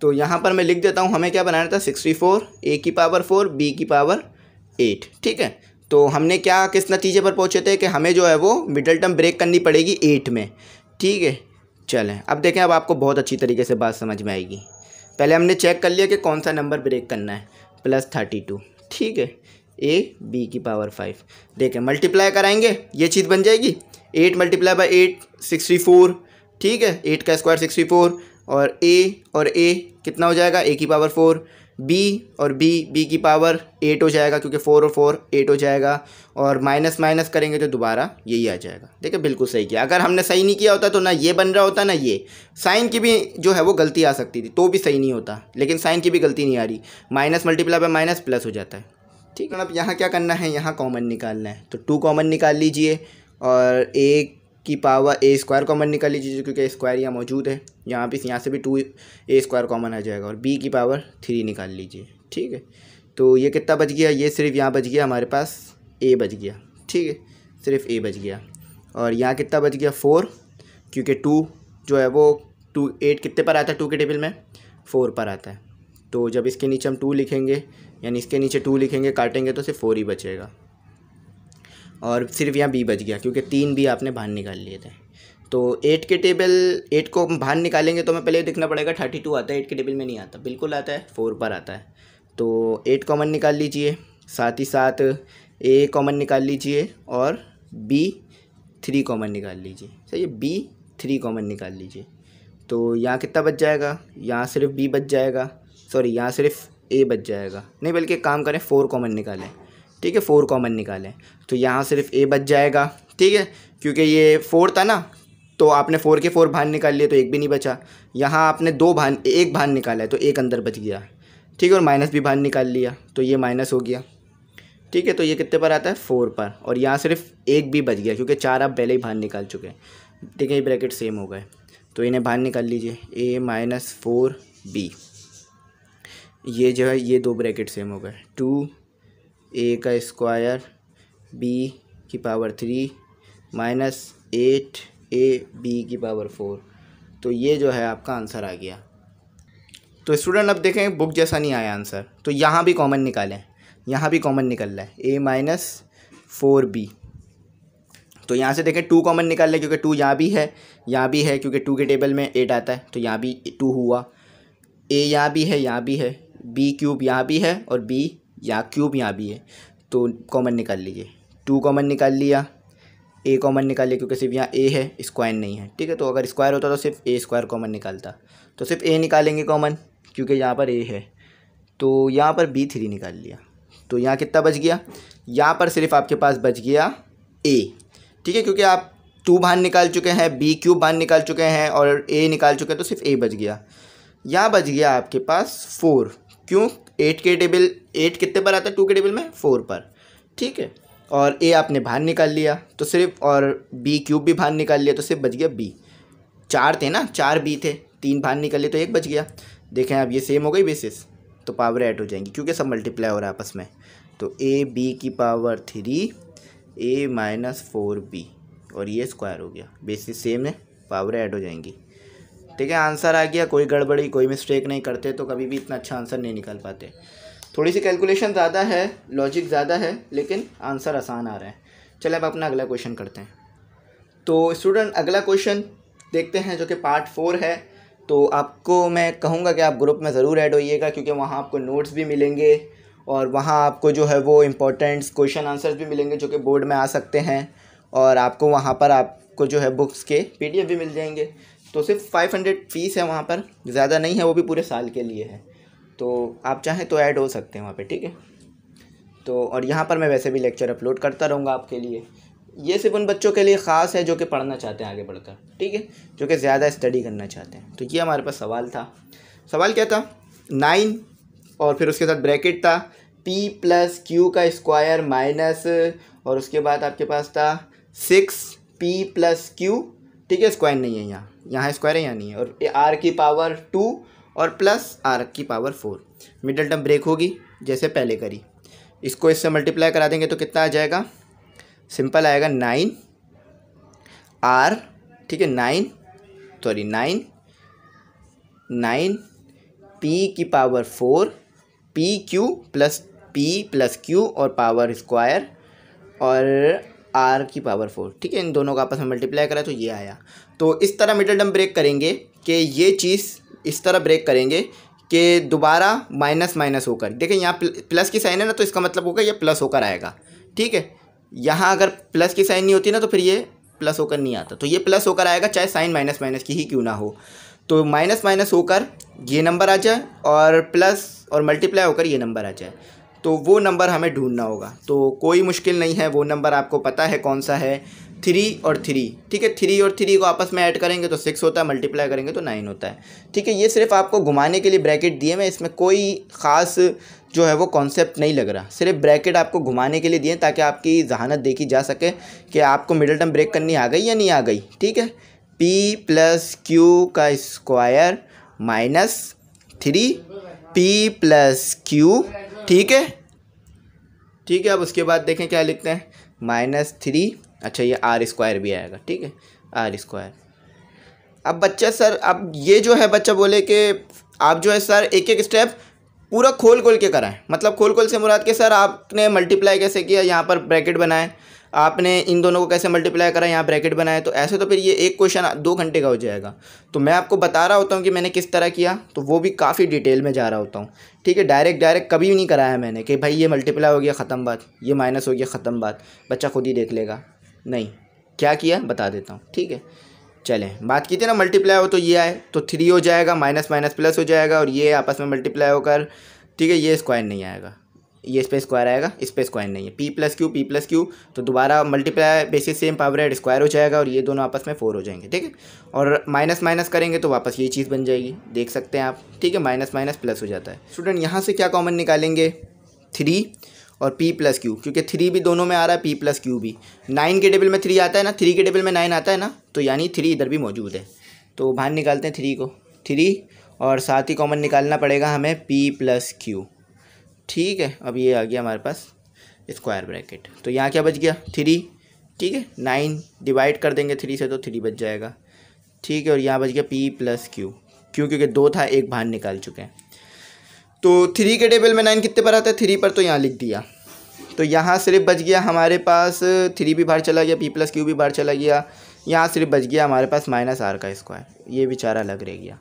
तो यहाँ पर मैं लिख देता हूँ, हमें क्या बनाना था 64 a की पावर 4 b की पावर 8, ठीक है। तो हमने क्या किस नतीजे पर पहुँचे थे कि हमें जो है वो मिडल टर्म ब्रेक करनी पड़ेगी 8 में, ठीक है। चलें अब देखें, अब आपको बहुत अच्छी तरीके से बात समझ में आएगी। पहले हमने चेक कर लिया कि कौन सा नंबर ब्रेक करना है, +32, ठीक है। a b की पावर 5, देखें मल्टीप्लाई कराएंगे ये चीज़ बन जाएगी 8 मल्टीप्लाई बाय 8 64, ठीक है। 8 का स्क्वायर 64, और a कितना हो जाएगा a की पावर 4, b और b की पावर 8 हो जाएगा क्योंकि 4 और 4 8 हो जाएगा, और माइनस माइनस करेंगे तो दोबारा यही आ जाएगा। देखिए बिल्कुल सही किया, अगर हमने सही नहीं किया होता तो ना ये बन रहा होता ना ये, साइन की भी जो है वो गलती आ सकती थी तो भी सही नहीं होता, लेकिन साइन की भी गलती नहीं आ रही, minus multiply by minus plus हो जाता है, ठीक है। अब यहाँ क्या करना है, यहाँ कॉमन निकालना है, तो 2 कॉमन निकाल लीजिए, और a की पावर a² कॉमन निकाल लीजिए क्योंकि स्क्वायर यहाँ मौजूद है, यहाँ से भी 2a² कॉमन आ जाएगा, और b की पावर 3 निकाल लीजिए, ठीक है। तो ये कितना बच गया, ये सिर्फ यहाँ बच गया हमारे पास a बच गया, ठीक है, सिर्फ a बच गया। और यहाँ कितना बच गया 4, क्योंकि 2 जो है वो 8 कितने पर आता है 2 के टेबल में 4 पर आता है। तो जब इसके नीचे हम 2 लिखेंगे यानी इसके नीचे 2 लिखेंगे काटेंगे तो सिर्फ 4 ही बचेगा, और सिर्फ यहाँ b बच गया क्योंकि 3 भी आपने बाहर निकाल लिए थे। तो 8 के टेबल 8 को हम बाहर निकालेंगे तो हमें पहले देखना पड़ेगा 32 आता है, 8 के टेबल में नहीं आता, बिल्कुल आता है 4 पर आता है। तो 8 कॉमन निकाल लीजिए, साथ ही साथ a कॉमन निकाल लीजिए, और b3 कॉमन निकाल लीजिए, सही है, b3 कॉमन निकाल लीजिए। तो यहाँ कितना बच जाएगा, यहाँ सिर्फ b बच जाएगा, सॉरी यहाँ सिर्फ a बच जाएगा, नहीं बल्कि एक काम करें 4 कॉमन निकालें, ठीक है, 4 कॉमन निकालें, तो यहाँ सिर्फ a बच जाएगा, ठीक है, क्योंकि ये 4 था ना, तो आपने 4 के 4 बाहर निकाल लिए तो एक भी नहीं बचा। यहाँ आपने एक बाहर निकाला है तो एक अंदर बच गया, ठीक है, और माइनस भी बाहर निकाल लिया तो ये माइनस हो गया, ठीक है। तो ये कितने पर आता है 4 पर, और यहाँ सिर्फ एक भी बच गया क्योंकि 4 आप पहले ही बाहर निकाल चुके हैं, ठीक है, ये ब्रैकेट सेम हो गए, तो इन्हें बाहर निकाल लीजिए, a-4b, ये जो है ये 2 ब्रैकेट सेम हो गए, 2a का स्क्वायर b की पावर 3 -8ab की पावर 4। तो ये जो है आपका आंसर आ गया। तो स्टूडेंट अब देखें बुक जैसा नहीं आया आंसर, तो यहाँ भी कॉमन निकालें, यहाँ भी कॉमन निकल रहा है a-4b। तो यहाँ से देखें 2 कॉमन निकाल लें क्योंकि 2 यहाँ भी है क्योंकि 2 के टेबल में 8 आता है, तो यहाँ भी 2 हुआ, a यहाँ भी है, b³ यहाँ भी है, और b यहाँ क्यूब यहाँ भी है, तो कॉमन निकाल लीजिए, 2 कॉमन निकाल लिया, a कॉमन निकाल लिया क्योंकि सिर्फ यहाँ a है, स्क्वायर नहीं है, ठीक है। तो अगर स्क्वायर होता तो सिर्फ a² कॉमन निकालता, तो सिर्फ a निकालेंगे कॉमन क्योंकि यहाँ पर a है, तो यहाँ पर b3 निकाल लिया, तो यहाँ कितना बच गया, यहाँ पर सिर्फ आपके पास बच गया a, ठीक है, क्योंकि आप 2 बाहर निकाल चुके हैं, b³ बाहर निकाल चुके हैं और a निकाल चुके हैं, तो सिर्फ a बच गया। यहाँ बच गया आपके पास 4, क्यों, 8 के टेबल 8 कितने पर आता है 2 के टेबल में 4 पर, ठीक है, और a आपने बाहर निकाल लिया तो सिर्फ, और b³ भी बाहर निकाल लिया तो सिर्फ बच गया b। 4 थे ना, 4 b थे, 3 बाहर निकाल लिए तो 1 बच गया। देखें अब ये सेम हो गई बेसिस, तो पावर ऐड हो जाएंगी क्योंकि सब मल्टीप्लाई हो रहा है आपस में, तो ab की पावर 3 a-4b, और ये स्क्वायर हो गया, बेसिस सेम है, पावर ऐड हो जाएंगी, ठीक है। आंसर आ गया, कोई गड़बड़ी कोई मिस्टेक नहीं करते तो कभी भी इतना अच्छा आंसर नहीं निकाल पाते। थोड़ी सी कैलकुलेशन ज़्यादा है, लॉजिक ज़्यादा है, लेकिन आंसर आसान आ रहा है। चलिए अब अपना अगला क्वेश्चन करते हैं। तो स्टूडेंट अगला क्वेश्चन देखते हैं जो कि पार्ट 4 है। तो आपको मैं कहूँगा कि आप ग्रुप में ज़रूर ऐड होइएगा क्योंकि वहाँ आपको नोट्स भी मिलेंगे और वहाँ आपको जो है वो इम्पोर्टेंट क्वेश्चन आंसर्स भी मिलेंगे जो कि बोर्ड में आ सकते हैं, और आपको वहाँ पर आपको जो है बुक्स के PDF भी मिल जाएंगे। तो सिर्फ 500 फ़ीस है वहाँ पर, ज़्यादा नहीं है, वो भी पूरे साल के लिए है। तो आप चाहें तो ऐड हो सकते हैं वहाँ पे, ठीक है। तो और यहाँ पर मैं वैसे भी लेक्चर अपलोड करता रहूँगा आपके लिए। ये सिर्फ उन बच्चों के लिए ख़ास है जो कि पढ़ना चाहते हैं आगे बढ़कर, ठीक है, जो कि ज़्यादा स्टडी करना चाहते हैं। तो ये हमारे पास सवाल था। सवाल क्या था? 9 और फिर उसके साथ ब्रैकेट था p + q का स्क्वायर माइनस, और उसके बाद आपके पास था 6p + q, ठीक है। स्क्वायर नहीं है यहाँ स्क्वायर है, यहाँ नहीं है, और r की पावर 2 और प्लस r की पावर 4। मिडल टर्म ब्रेक होगी जैसे पहले करी। इसको इससे मल्टीप्लाई करा देंगे तो कितना आ जाएगा? सिंपल आएगा 9 r, ठीक है, 9 p की पावर 4 pq + q और पावर स्क्वायर और r की पावर 4, ठीक है। इन दोनों का आपस में मल्टीप्लाई करा तो ये आया। तो इस तरह मिडल टर्म ब्रेक करेंगे कि ये चीज़ इस तरह ब्रेक करेंगे कि दोबारा माइनस माइनस होकर, देखिए यहाँ प्लस की साइन है ना, तो इसका मतलब होगा ये प्लस होकर आएगा, ठीक है। यहाँ अगर प्लस की साइन नहीं होती ना तो फिर ये प्लस होकर नहीं आता, तो ये प्लस होकर आएगा चाहे साइन माइनस माइनस की ही क्यों ना हो। तो माइनस माइनस होकर ये नंबर आ जाए और प्लस और मल्टीप्लाई होकर ये नंबर आ जाए, तो वो नंबर हमें ढूंढना होगा। तो कोई मुश्किल नहीं है, वो नंबर आपको पता है कौन सा है, 3 और 3, ठीक है। 3 और 3 को आपस में ऐड करेंगे तो 6 होता है, मल्टीप्लाई करेंगे तो 9 होता है, ठीक है। ये सिर्फ आपको घुमाने के लिए ब्रैकेट दिए मैं, इसमें कोई ख़ास जो है वो कॉन्सेप्ट नहीं लग रहा, सिर्फ ब्रैकेट आपको घुमाने के लिए दिए ताकि आपकी जहानत देखी जा सके कि आपको मिडल टर्म ब्रेक करनी आ गई या नहीं आ गई, ठीक है। p + q का स्क्वायर माइनस 3p + q, ठीक है, ठीक है। अब उसके बाद देखें क्या लिखते हैं, -3, अच्छा ये r स्क्वायर भी आएगा, ठीक है, r स्क्वायर। अब बच्चा सर, अब ये जो है बच्चा बोले कि आप जो है सर एक एक स्टेप पूरा खोल खोल के कराएं, मतलब खोल खोल से मुराद के सर आपने मल्टीप्लाई कैसे किया, यहाँ पर ब्रैकेट बनाए, आपने इन दोनों को कैसे मल्टीप्लाई करा, यहाँ ब्रैकेट बनाए, तो ऐसे तो फिर ये एक क्वेश्चन 2 घंटे का हो जाएगा। तो मैं आपको बता रहा होता हूँ कि मैंने किस तरह किया, तो वो भी काफ़ी डिटेल में जा रहा होता हूँ, ठीक है। डायरेक्ट कभी भी नहीं कराया मैंने कि भाई ये मल्टीप्लाई हो गया ख़त्म बात, ये माइनस हो गया ख़त्म बात, बच्चा खुद ही देख लेगा। नहीं, क्या किया बता देता हूँ, ठीक है। चलें, बात की थी ना मल्टीप्लाई हो तो ये आए तो 3 हो जाएगा, माइनस माइनस प्लस हो जाएगा, और ये आपस में मल्टीप्लाई होकर, ठीक है, ये स्क्वायर नहीं आएगा, ये इस पे स्क्वायर आएगा, इस पे स्क्वायर नहीं है। p + q तो दोबारा multiply basis same power add square हो जाएगा, और ये दोनों आपस में 4 हो जाएंगे, ठीक है। और माइनस माइनस करेंगे तो वापस ये चीज़ बन जाएगी, देख सकते हैं आप, ठीक है। माइनस माइनस प्लस हो जाता है। स्टूडेंट यहाँ से क्या कॉमन निकालेंगे? 3 और p + q, क्योंकि 3 भी दोनों में आ रहा है, p + q भी। 9 के टेबल में 3 आता है ना, 3 के टेबल में 9 आता है ना, तो यानी 3 इधर भी मौजूद है। तो बाहर निकालते हैं 3 को, 3 और साथ ही कॉमन निकालना पड़ेगा हमें p + q, ठीक है। अब ये आ गया हमारे पास स्क्वायर ब्रैकेट, तो यहाँ क्या बच गया? 3, ठीक है। 9 डिवाइड कर देंगे 3 से तो 3 बच जाएगा, ठीक है। और यहाँ बच गया p + q, क्योंकि 2 था, एक बाहर निकाल चुके हैं। तो 3 के टेबल में 9 कितने पर आता है? 3 पर, तो यहाँ लिख दिया। तो यहाँ सिर्फ बच गया हमारे पास 3 भी बाहर चला गया, p + q भी बाहर चला गया, यहाँ सिर्फ बच गया हमारे पास -r का स्क्वायर, ये बेचारा अलग रह गया,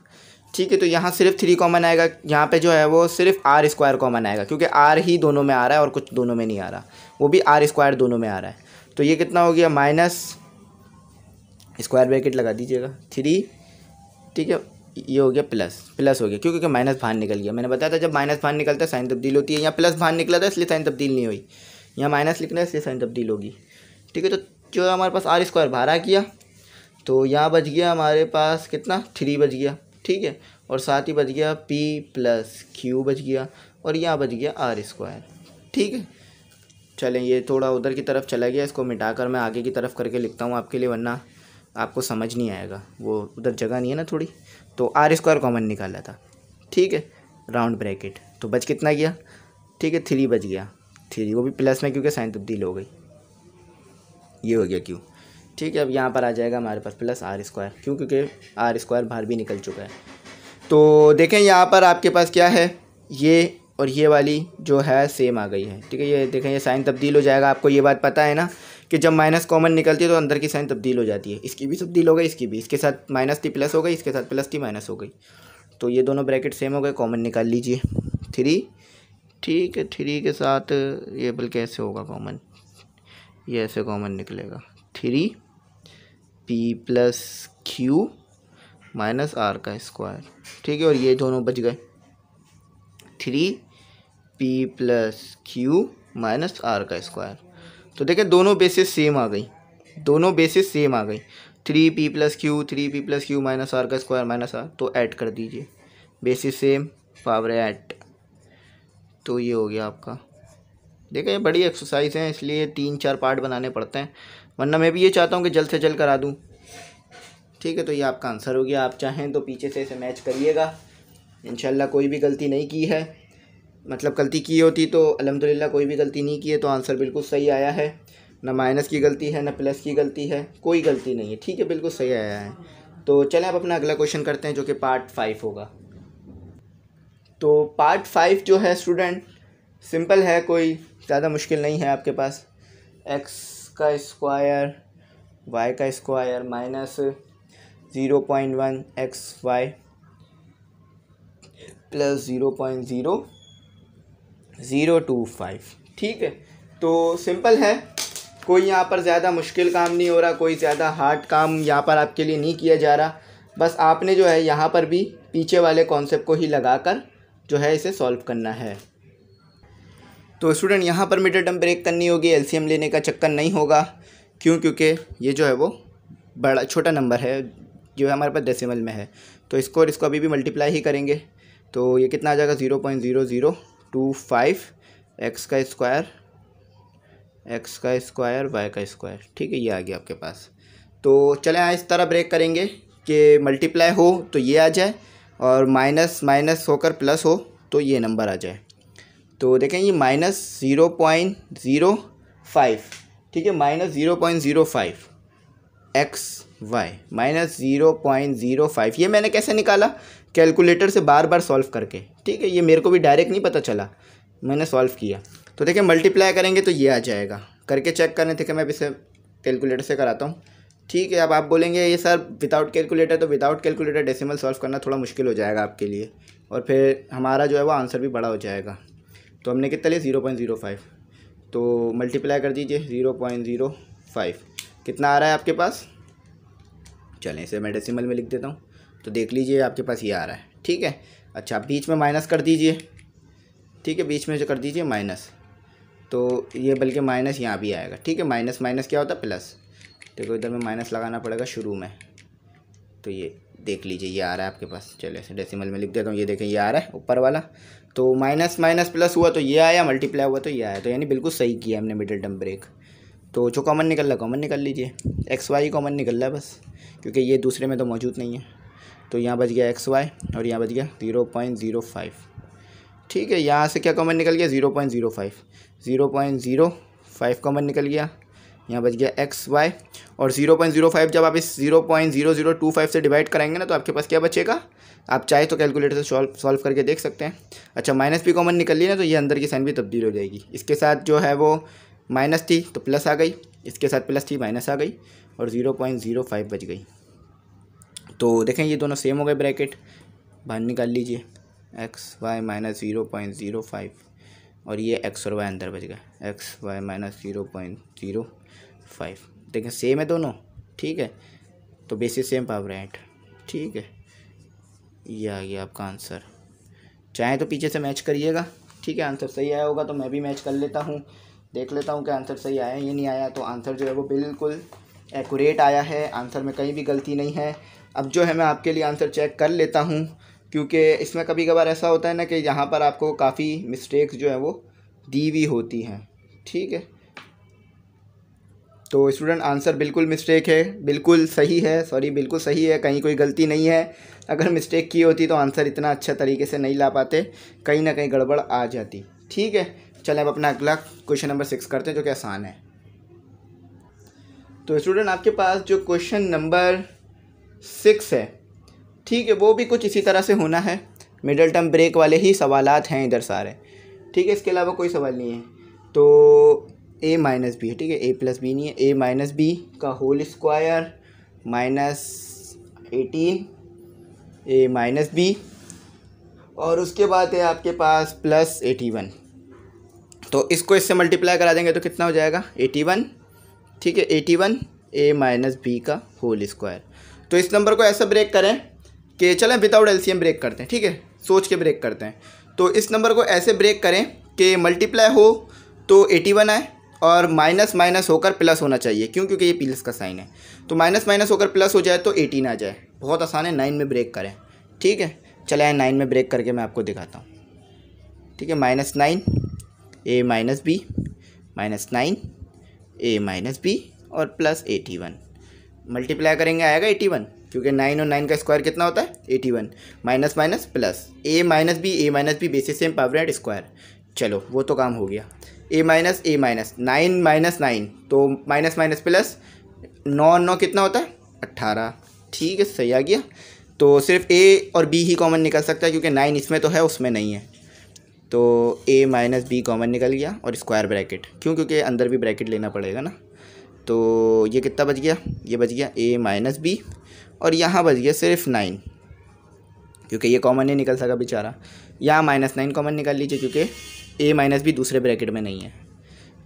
ठीक है। तो यहाँ सिर्फ 3 कॉमन आएगा, यहाँ पे जो है वो सिर्फ r स्क्वायर कॉमन आएगा, क्योंकि r ही दोनों में आ रहा है और कुछ दोनों में नहीं आ रहा, वो भी r स्क्वायर दोनों में आ रहा है। तो ये कितना हो गया? माइनस स्क्वायर ब्रैकेट लगा दीजिएगा 3, ठीक है। ये हो गया प्लस हो गया, क्योंकि माइनस बाहर निकल गया। मैंने बताया था जब माइनस बाहर निकलता है साइन तब्दील होती है, यहाँ प्लस बाहर निकला था इसलिए साइन तब्दील नहीं हुई, यहाँ माइनस लिखना है इसलिए साइन तब्दील होगी, ठीक है। तो जो हमारे पास r स्क्वायर बाहर आ गया, तो यहाँ बच गया हमारे पास कितना? 3 बच गया, ठीक है। और साथ ही बच गया p + q बच गया, और यहाँ बच गया r स्क्वायर, ठीक है। चलें, ये थोड़ा उधर की तरफ चला गया, इसको मिटाकर मैं आगे की तरफ करके लिखता हूँ आपके लिए, वरना आपको समझ नहीं आएगा, वो उधर जगह नहीं है ना थोड़ी। तो r स्क्वायर कॉमन निकाला था, ठीक है, राउंड ब्रैकेट। तो बच कितना गया? ठीक है, 3 बच गया, 3 वो भी प्लस में क्योंकि साइन तब्दील हो गई, ये हो गया q, ठीक है। अब यहाँ पर आ जाएगा हमारे पास प्लस r स्क्वायर, क्यों? क्योंकि r स्क्वायर बाहर भी निकल चुका है। तो देखें यहाँ पर आपके पास क्या है, ये और ये वाली जो है सेम आ गई है, ठीक है। ये देखें, ये साइन तब्दील हो जाएगा, आपको ये बात पता है ना कि जब माइनस कॉमन निकलती है तो अंदर की साइन तब्दील हो जाती है। इसकी भी तब्दील हो गई, इसकी भी, इसके साथ माइनस थी प्लस हो गई, इसके साथ प्लस थी माइनस हो गई, तो ये दोनों ब्रैकेट सेम हो गए, कॉमन निकाल लीजिए 3, ठीक है, 3 के साथ ये बल्कि ऐसे होगा कॉमन, ये ऐसे कॉमन निकलेगा 3p+q माइनस आर का स्क्वायर। ठीक है, और ये दोनों बच गए 3p+q माइनस आर का स्क्वायर। तो देखें दोनों बेसिस सेम आ गई, दोनों बेसिस सेम आ गई, 3p+q माइनस आर का स्क्वायर माइनस आर, तो ऐड कर दीजिए, बेसिस सेम पावर ऐड, तो ये हो गया आपका। देखें ये बड़ी एक्सरसाइज है, इसलिए 3-4 पार्ट बनाने पड़ते हैं, वरना मैं भी ये चाहता हूँ कि जल्द से जल्द करा दूँ। ठीक है, तो ये आपका आंसर हो गया। आप चाहें तो पीछे से इसे मैच करिएगा, इंशाल्लाह कोई भी गलती नहीं की है, मतलब गलती की होती तो अल्हम्दुलिल्लाह, कोई भी गलती नहीं की है तो आंसर बिल्कुल सही आया है, ना माइनस की गलती है ना प्लस की गलती है, कोई गलती नहीं है। ठीक है, बिल्कुल सही आया है। तो चलें अब अपना अगला क्वेश्चन करते हैं जो कि पार्ट 5 होगा। तो पार्ट 5 जो है स्टूडेंट सिंपल है, कोई ज़्यादा मुश्किल नहीं है आपके पास। x का स्क्वायर y का स्क्वायर माइनस 0.1 xy प्लस 0.0025। ठीक है, तो सिंपल है, कोई यहाँ पर ज़्यादा मुश्किल काम नहीं हो रहा, कोई ज़्यादा हार्ड काम यहाँ पर आपके लिए नहीं किया जा रहा। बस आपने जो है यहाँ पर भी पीछे वाले कॉन्सेप्ट को ही लगाकर जो है इसे सॉल्व करना है। तो स्टूडेंट यहाँ पर मिडिल टर्म ब्रेक करनी होगी, एलसीएम लेने का चक्कर नहीं होगा। क्यों? क्योंकि ये जो है वो बड़ा छोटा नंबर है जो हमारे पास डेसिमल में है, तो इसको और इसको अभी भी मल्टीप्लाई ही करेंगे। तो ये कितना आ जाएगा 0.0025 एक्स का स्क्वायर वाई का स्क्वायर। ठीक है, ये आ गया आपके पास। तो चलें यहाँ इस तरह ब्रेक करेंगे कि मल्टीप्लाई हो तो ये आ जाए और माइनस माइनस होकर प्लस हो तो ये नंबर आ जाए। तो देखें ये -0.05, ठीक है, -0.05 एक्स वाई -0.05। ये मैंने कैसे निकाला? कैलकुलेटर से बार बार सॉल्व करके। ठीक है, ये मेरे को भी डायरेक्ट नहीं पता चला, मैंने सॉल्व किया। तो देखिए मल्टीप्लाई करेंगे तो ये आ जाएगा, करके चेक करने थे कि मैं इसे कैलकुलेटर से कराता हूँ। ठीक है, अब आप बोलेंगे ये सर विदाउट कैलकुलेटर, तो विदाउट कैलकुलेटर डेसिमल सॉल्व करना थोड़ा मुश्किल हो जाएगा आपके लिए, और फिर हमारा जो है वो आंसर भी बड़ा हो जाएगा। तो हमने कितना लिया 0.05, तो मल्टीप्लाई कर दीजिए 0.05, कितना आ रहा है आपके पास? चलें इसे मैं डेसिमल में लिख देता हूँ, तो देख लीजिए आपके पास ये आ रहा है। ठीक है, अच्छा बीच में माइनस कर दीजिए। ठीक है, बीच में जो कर दीजिए माइनस, तो ये बल्कि माइनस यहाँ भी आएगा। ठीक है, माइनस माइनस क्या होता है? प्लस। देखो इधर में माइनस लगाना पड़ेगा शुरू में, तो ये देख लीजिए ये आ रहा है आपके पास। चलिए इसे डेसिमल में लिख देता हूँ, ये देखें ये आ रहा है ऊपर वाला। तो माइनस माइनस प्लस हुआ तो ये आया, मल्टीप्लाई हुआ तो ये आया, तो यानी बिल्कुल सही किया हमने मिडिल टर्म ब्रेक। तो जो कॉमन निकल रहा है कॉमन निकाल लीजिए, एक्स वाई कॉमन निकल रहा है बस, क्योंकि ये दूसरे में तो मौजूद नहीं है। तो यहाँ बच गया एक्स वाई और यहाँ बच गया 0.05। ठीक है, यहाँ से क्या कॉमन निकल गया 0.05 कॉमन निकल गया, यहाँ बच गया एक्स वाई। और 0.05 जब आप इस 0.0025 से डिवाइड कराएंगे ना, तो आपके पास क्या बचेगा? आप चाहे तो कैलकुलेटर से सॉल्व करके देख सकते हैं। अच्छा माइनस भी कॉमन निकल ली ना, तो ये अंदर की साइन भी तब्दील हो जाएगी। इसके साथ जो है वो माइनस थी तो प्लस आ गई, इसके साथ प्लस थी माइनस आ गई, और 0.05 बच गई। तो देखें ये दोनों सेम हो गए, ब्रैकेट बाहर निकाल लीजिए, एक्स वाई माइनस 0.05, और ये एक्स और वाई अंदर बच गया, एक्स वाई माइनस 0.05। देखें सेम है दोनों। ठीक है, तो बेसिस सेम पावर ऐड। ठीक है, ये आ गया आपका आंसर। चाहे तो पीछे से मैच करिएगा। ठीक है, आंसर सही आया होगा तो मैं भी मैच कर लेता हूँ, देख लेता हूँ कि आंसर सही आया या नहीं आया। तो आंसर जो है वो बिल्कुल एक्यूरेट आया है, आंसर में कहीं भी गलती नहीं है। अब जो है मैं आपके लिए आंसर चेक कर लेता हूँ, क्योंकि इसमें कभी कभार ऐसा होता है ना कि यहाँ पर आपको काफ़ी मिस्टेक्स जो है वो दी हुई होती हैं। ठीक है, तो स्टूडेंट आंसर बिल्कुल मिस्टेक है, बिल्कुल सही है, सॉरी बिल्कुल सही है, कहीं कोई गलती नहीं है। अगर मिस्टेक की होती तो आंसर इतना अच्छा तरीके से नहीं ला पाते, कहीं ना कहीं गड़बड़ आ जाती। ठीक है, चलें अब अपना अगला क्वेश्चन नंबर 6 करते हैं जो कि आसान है। तो स्टूडेंट आपके पास जो क्वेश्चन नंबर 6 है, ठीक है, वो भी कुछ इसी तरह से होना है, मिडिल टर्म ब्रेक वाले ही सवालात हैं इधर सारे। ठीक है, इसके अलावा कोई सवाल नहीं है। तो a माइनस बी है, ठीक है, a प्लस बी नहीं है, a माइनस बी का whole square -18 a minus B, और उसके बाद है आपके पास +81। तो इसको इससे मल्टीप्लाई करा देंगे तो कितना हो जाएगा 81, ठीक है, 81 a माइनस बी का होल स्क्वायर। तो इस नंबर को ऐसा ब्रेक करें कि चलें विदाउट एलसीएम ब्रेक करते हैं, ठीक है, सोच के ब्रेक करते हैं। तो इस नंबर को ऐसे ब्रेक करें कि मल्टीप्लाई हो तो 81 आए और माइनस माइनस होकर प्लस होना चाहिए, क्यों, क्योंकि ये प्लस का साइन है। तो माइनस माइनस होकर प्लस हो जाए तो 18 आ जाए। बहुत आसान है, 9 में ब्रेक करें, ठीक है। चले 9 में ब्रेक करके मैं आपको दिखाता हूँ, ठीक है। -9 a minus B, -9 a minus B और प्लस 81 मल्टीप्लाई करेंगे आएगा 81, क्योंकि 9 और 9 का स्क्वायर कितना होता है 81, minus minus plus a minus B basis same power eight square. चलो वो तो काम हो गया। a माइनस 9 माइनस 9 तो माइनस माइनस प्लस 9 9 कितना होता है 18, ठीक है, सही आ गया। तो सिर्फ a और b ही कॉमन निकल सकता है, क्योंकि 9 इसमें तो है उसमें नहीं है। तो a माइनस बी कॉमन निकल गया और स्क्वायर ब्रैकेट, क्यों, क्योंकि अंदर भी ब्रैकेट लेना पड़ेगा ना। तो ये कितना बच गया, ये बच गया a माइनस बी और यहाँ बच गया सिर्फ 9, क्योंकि ये कॉमन नहीं निकल सका बेचारा। यहाँ -9 कॉमन निकाल लीजिए, क्योंकि a माइनस बी दूसरे ब्रैकेट में नहीं है।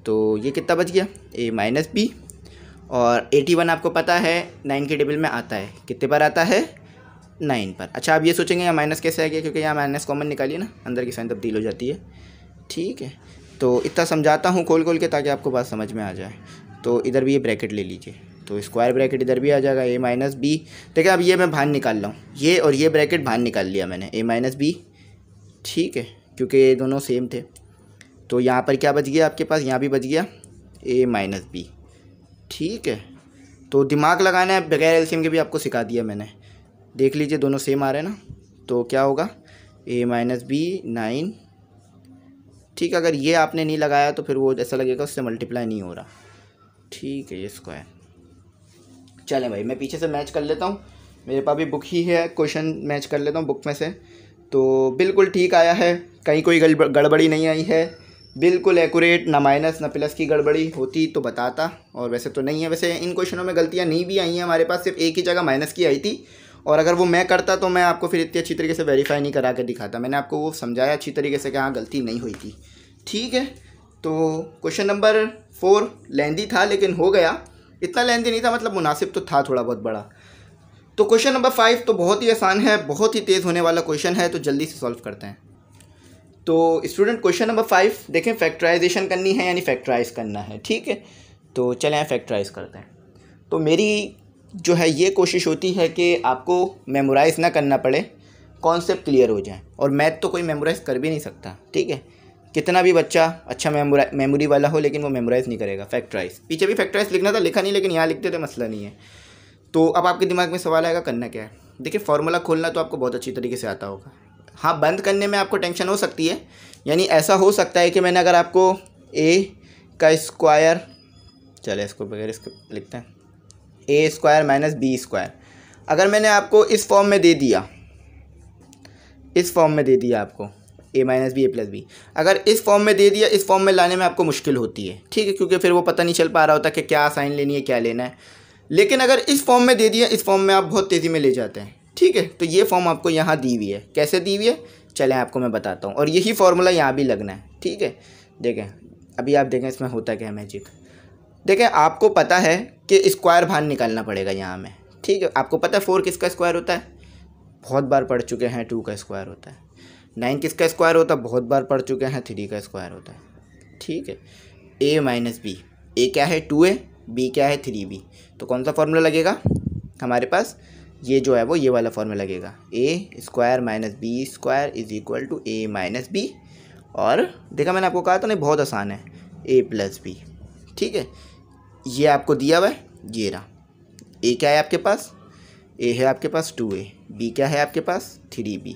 तो ये कितना बच गया a माइनस बी और 81 आपको पता है 9 के टेबल में आता है, कितने पर आता है 9 पर। अच्छा, आप ये सोचेंगे यहाँ माइनस कैसे आ गया, क्योंकि यहाँ माइनस कॉमन निकालिए ना, अंदर की साइन तब्दील हो जाती है, ठीक है। तो इतना समझाता हूँ खोल खोल के ताकि आपको बात समझ में आ जाए। तो इधर भी ये ब्रैकेट ले लीजिए, तो स्क्वायर ब्रैकेट इधर भी आ जाएगा a माइनस बी। देखिए अब ये मैं बाहर निकाल रहा हूँ, ये और ये ब्रैकेट बाहर निकाल लिया मैंने, a माइनस बी, ठीक है, क्योंकि ये दोनों सेम थे। तो यहाँ पर क्या बच गया आपके पास, यहाँ भी बच गया a माइनस बी, ठीक है। तो दिमाग लगाना है, बगैर एलसीएम के भी आपको सिखा दिया मैंने। देख लीजिए दोनों सेम आ रहे हैं ना, तो क्या होगा a माइनस बी 9, ठीक है। अगर ये आपने नहीं लगाया तो फिर वो ऐसा लगेगा उससे मल्टीप्लाई नहीं हो रहा, ठीक है, ये स्क्वायर। चलें भाई, मैं पीछे से मैच कर लेता हूँ, मेरे पास भी बुक ही है, क्वेश्चन मैच कर लेता हूँ बुक में से। तो बिल्कुल ठीक आया है, कहीं कोई गड़बड़ी नहीं आई है, बिल्कुल एक्यूरेट, ना माइनस ना प्लस की गड़बड़ी होती तो बताता, और वैसे तो नहीं है। वैसे इन क्वेश्चनों में गलतियाँ नहीं भी आई हैं हमारे पास, सिर्फ एक ही जगह माइनस की आई थी, और अगर वो मैं करता तो मैं आपको फिर इतनी अच्छी तरीके से वेरीफाई नहीं करा के दिखाता। मैंने आपको वो समझाया अच्छी तरीके से कि हाँ गलती नहीं हुई थी, ठीक है। तो क्वेश्चन नंबर 4 लेंदी था लेकिन हो गया, इतना लेंदी नहीं था, मतलब मुनासिब तो था, थोड़ा बहुत बड़ा। तो क्वेश्चन नंबर 5 तो बहुत ही आसान है, बहुत ही तेज़ होने वाला क्वेश्चन है, तो जल्दी से सॉल्व करते हैं। तो स्टूडेंट क्वेश्चन नंबर 5 देखें, फैक्टराइजेशन करनी है यानी फैक्टराइज करना है, ठीक है। तो चलें फैक्टराइज करते हैं। तो मेरी जो है ये कोशिश होती है कि आपको मेमोराइज़ ना करना पड़े, कॉन्सेप्ट क्लियर हो जाए। और मैथ तो कोई मेमोराइज़ कर भी नहीं सकता, ठीक है, कितना भी बच्चा अच्छा मेमोरी वाला हो, लेकिन वो मेमोराइज़ नहीं करेगा। फैक्टराइज, पीछे भी फैक्टराइज लिखना था, लिखा नहीं, लेकिन यहाँ लिखते थे, मसला नहीं है। तो अब आपके दिमाग में सवाल आएगा करना क्या है। देखिए फार्मूला खोलना तो आपको बहुत अच्छी तरीके से आता होगा, हाँ बंद करने में आपको टेंशन हो सकती है, यानी ऐसा हो सकता है कि मैंने अगर आपको a का स्क्वायर, चले इसको बगैर इसको लिखते हैं, a square minus B square, अगर मैंने आपको इस फॉर्म में दे दिया, इस फॉर्म में दे दिया आपको a minus B A plus B, अगर इस फॉर्म में दे दिया, इस फॉर्म में लाने में आपको मुश्किल होती है, ठीक है, क्योंकि फिर वो पता नहीं चल पा रहा होता कि क्या साइन लेनी है, क्या लेना है। लेकिन अगर इस फॉर्म में दे दिया, इस फॉर्म में आप बहुत तेज़ी में ले जाते हैं, ठीक है। तो ये फॉर्म आपको यहाँ दी हुई है, कैसे दी हुई है चलें आपको मैं बताता हूँ, और यही फार्मूला यहाँ भी लगना है, ठीक है। देखें अभी आप देखें इसमें होता क्या है मैजिक। देखें आपको पता है कि स्क्वायर बाहर निकालना पड़ेगा यहाँ में, ठीक है। आपको पता है 4 किसका स्क्वायर होता है, बहुत बार पढ़ चुके हैं, 2 का स्क्वायर होता है। 9 किसका स्क्वायर होता है, बहुत बार पढ़ चुके हैं, 3 का स्क्वायर होता है, ठीक है। a माइनस बी, a क्या है 2a, b क्या है 3b, तो कौन सा फार्मूला लगेगा हमारे पास, ये जो है वो ये वाला फार्मूला लगेगा, a square minus B square is equal to a minus B. और देखा मैंने आपको कहा था नहीं, बहुत आसान है, a प्लस बी, ठीक है। ये आपको दिया हुआ है, ये रहा, a क्या है आपके पास, a है आपके पास 2a, b क्या है आपके पास 3b।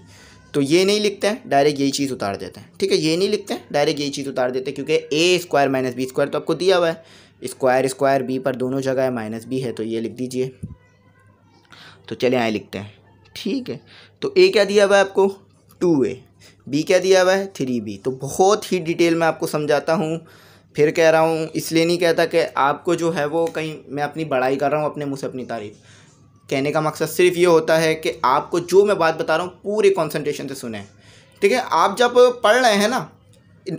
तो ये नहीं लिखते हैं, डायरेक्ट यही चीज़ उतार देते हैं, ठीक है, ये नहीं लिखते हैं, डायरेक्ट यही चीज़ उतार देते हैं, क्योंकि a square minus B square तो आपको दिया हुआ है, स्क्वायर स्क्वायर b पर दोनों जगह है, माइनस b है, तो ये लिख दीजिए। तो चले आए लिखते हैं, ठीक है। तो a क्या दिया हुआ है आपको 2a, b क्या दिया हुआ है 3b। तो बहुत ही डिटेल में आपको समझाता हूँ, फिर कह रहा हूँ, इसलिए नहीं कहता कि आपको जो है वो कहीं मैं अपनी बड़ाई कर रहा हूँ, अपने मुँह से अपनी तारीफ। कहने का मकसद सिर्फ ये होता है कि आपको जो मैं बात बता रहा हूँ पूरे कंसंट्रेशन से सुने, ठीक है। आप जब पढ़ रहे हैं ना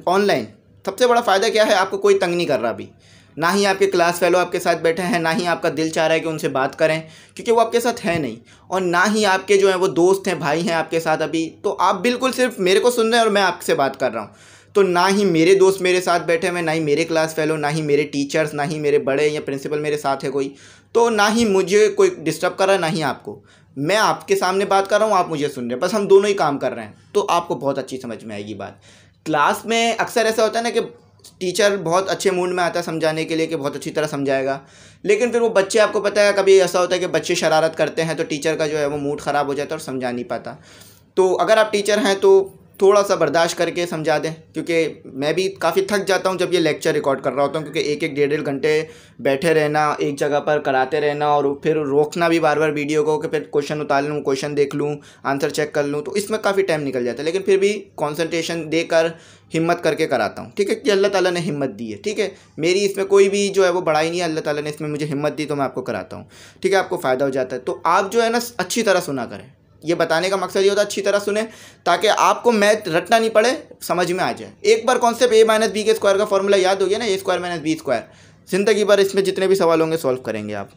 ऑनलाइन, सबसे बड़ा फ़ायदा क्या है, आपको कोई तंग नहीं कर रहा अभी, ना ही आपके क्लास फेलो आपके साथ बैठे हैं, ना ही आपका दिल चाह रहा है कि उनसे बात करें क्योंकि वो आपके साथ है नहीं, और ना ही आपके जो है वो दोस्त हैं, भाई हैं आपके साथ अभी। तो आप बिल्कुल सिर्फ मेरे को सुन रहे हैं और मैं आपसे बात कर रहा हूँ। तो ना ही मेरे दोस्त मेरे साथ बैठे हुए, ना ही मेरे क्लास फेलो, ना ही मेरे टीचर्स, ना ही मेरे बड़े या प्रिंसिपल मेरे साथ है कोई, तो ना ही मुझे कोई डिस्टर्ब कर रहा है, ना ही आपको। मैं आपके सामने बात कर रहा हूँ, आप मुझे सुन रहे हैं, बस हम दोनों ही काम कर रहे हैं। तो आपको बहुत अच्छी समझ में आएगी बात। क्लास में अक्सर ऐसा होता है ना कि टीचर बहुत अच्छे मूड में आता है समझाने के लिए कि बहुत अच्छी तरह समझाएगा, लेकिन फिर वो बच्चे, आपको पता है कभी ऐसा होता है कि बच्चे शरारत करते हैं तो टीचर का जो है वो मूड ख़राब हो जाता है और समझा नहीं पाता। तो अगर आप टीचर हैं तो थोड़ा सा बर्दाश्त करके समझा दें, क्योंकि मैं भी काफ़ी थक जाता हूँ जब ये लेक्चर रिकॉर्ड कर रहा होता हूँ, क्योंकि एक एक डेढ़ घंटे बैठे रहना एक जगह पर कराते रहना और फिर रोकना भी बार बार वीडियो को कि फिर क्वेश्चन उतार लूँ, क्वेश्चन देख लूँ, आंसर चेक कर लूँ, तो इसमें काफ़ी टाइम निकल जाता है। लेकिन फिर भी कॉन्सनट्रेशन देकर हिम्मत करके कराता हूँ, ठीक है, कि अल्लाह ताला ने हिम्मत दी है, ठीक है। मेरी इसमें कोई भी जो है वो बड़ाई नहीं है, अल्लाह ताला ने इसमें मुझे हिम्मत दी तो मैं आपको कराता हूँ, ठीक है। आपको फ़ायदा हो जाता है। तो आप जो है ना अच्छी तरह सुना करें, ये बताने का मकसद ये होता है अच्छी तरह सुने ताकि आपको मैथ रटना नहीं पड़े, समझ में आ जाए। एक बार कॉन्सेप्ट a माइनस बी के स्क्वायर का फॉर्मूला याद हो गया ना, a square minus B square, ज़िंदगी भर इसमें जितने भी सवाल होंगे सॉल्व करेंगे आप,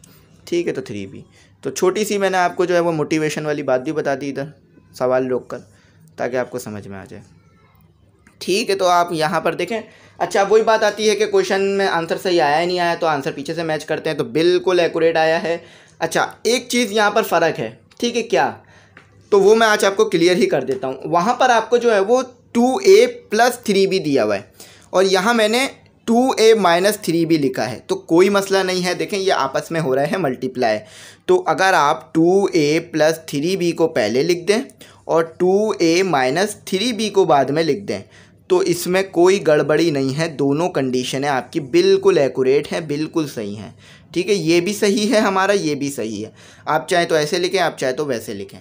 ठीक है। तो 3b, तो छोटी सी मैंने आपको जो है वो मोटिवेशन वाली बात भी बता दी इधर सवाल रोक कर, ताकि आपको समझ में आ जाए, ठीक है। तो आप यहाँ पर देखें। अच्छा, वही बात आती है कि क्वेश्चन में आंसर सही आया नहीं आया, तो आंसर पीछे से मैच करते हैं तो बिल्कुल एक्यूरेट आया है। अच्छा, एक चीज़ यहाँ पर फ़र्क है, ठीक है, क्या, तो वो मैं आज आपको क्लियर ही कर देता हूँ। वहाँ पर आपको जो है वो 2a प्लस 3b दिया हुआ है और यहाँ मैंने 2a माइनस 3b लिखा है, तो कोई मसला नहीं है। देखें ये आपस में हो रहा है मल्टीप्लाई, तो अगर आप 2a प्लस 3b को पहले लिख दें और 2a माइनस 3b को बाद में लिख दें तो इसमें कोई गड़बड़ी नहीं है, दोनों कंडीशनें आपकी बिल्कुल एक्यूरेट हैं, बिल्कुल सही हैं, ठीक है। ये भी सही है हमारा, ये भी सही है। आप चाहे तो ऐसे लिखें, आप चाहे तो वैसे लिखें,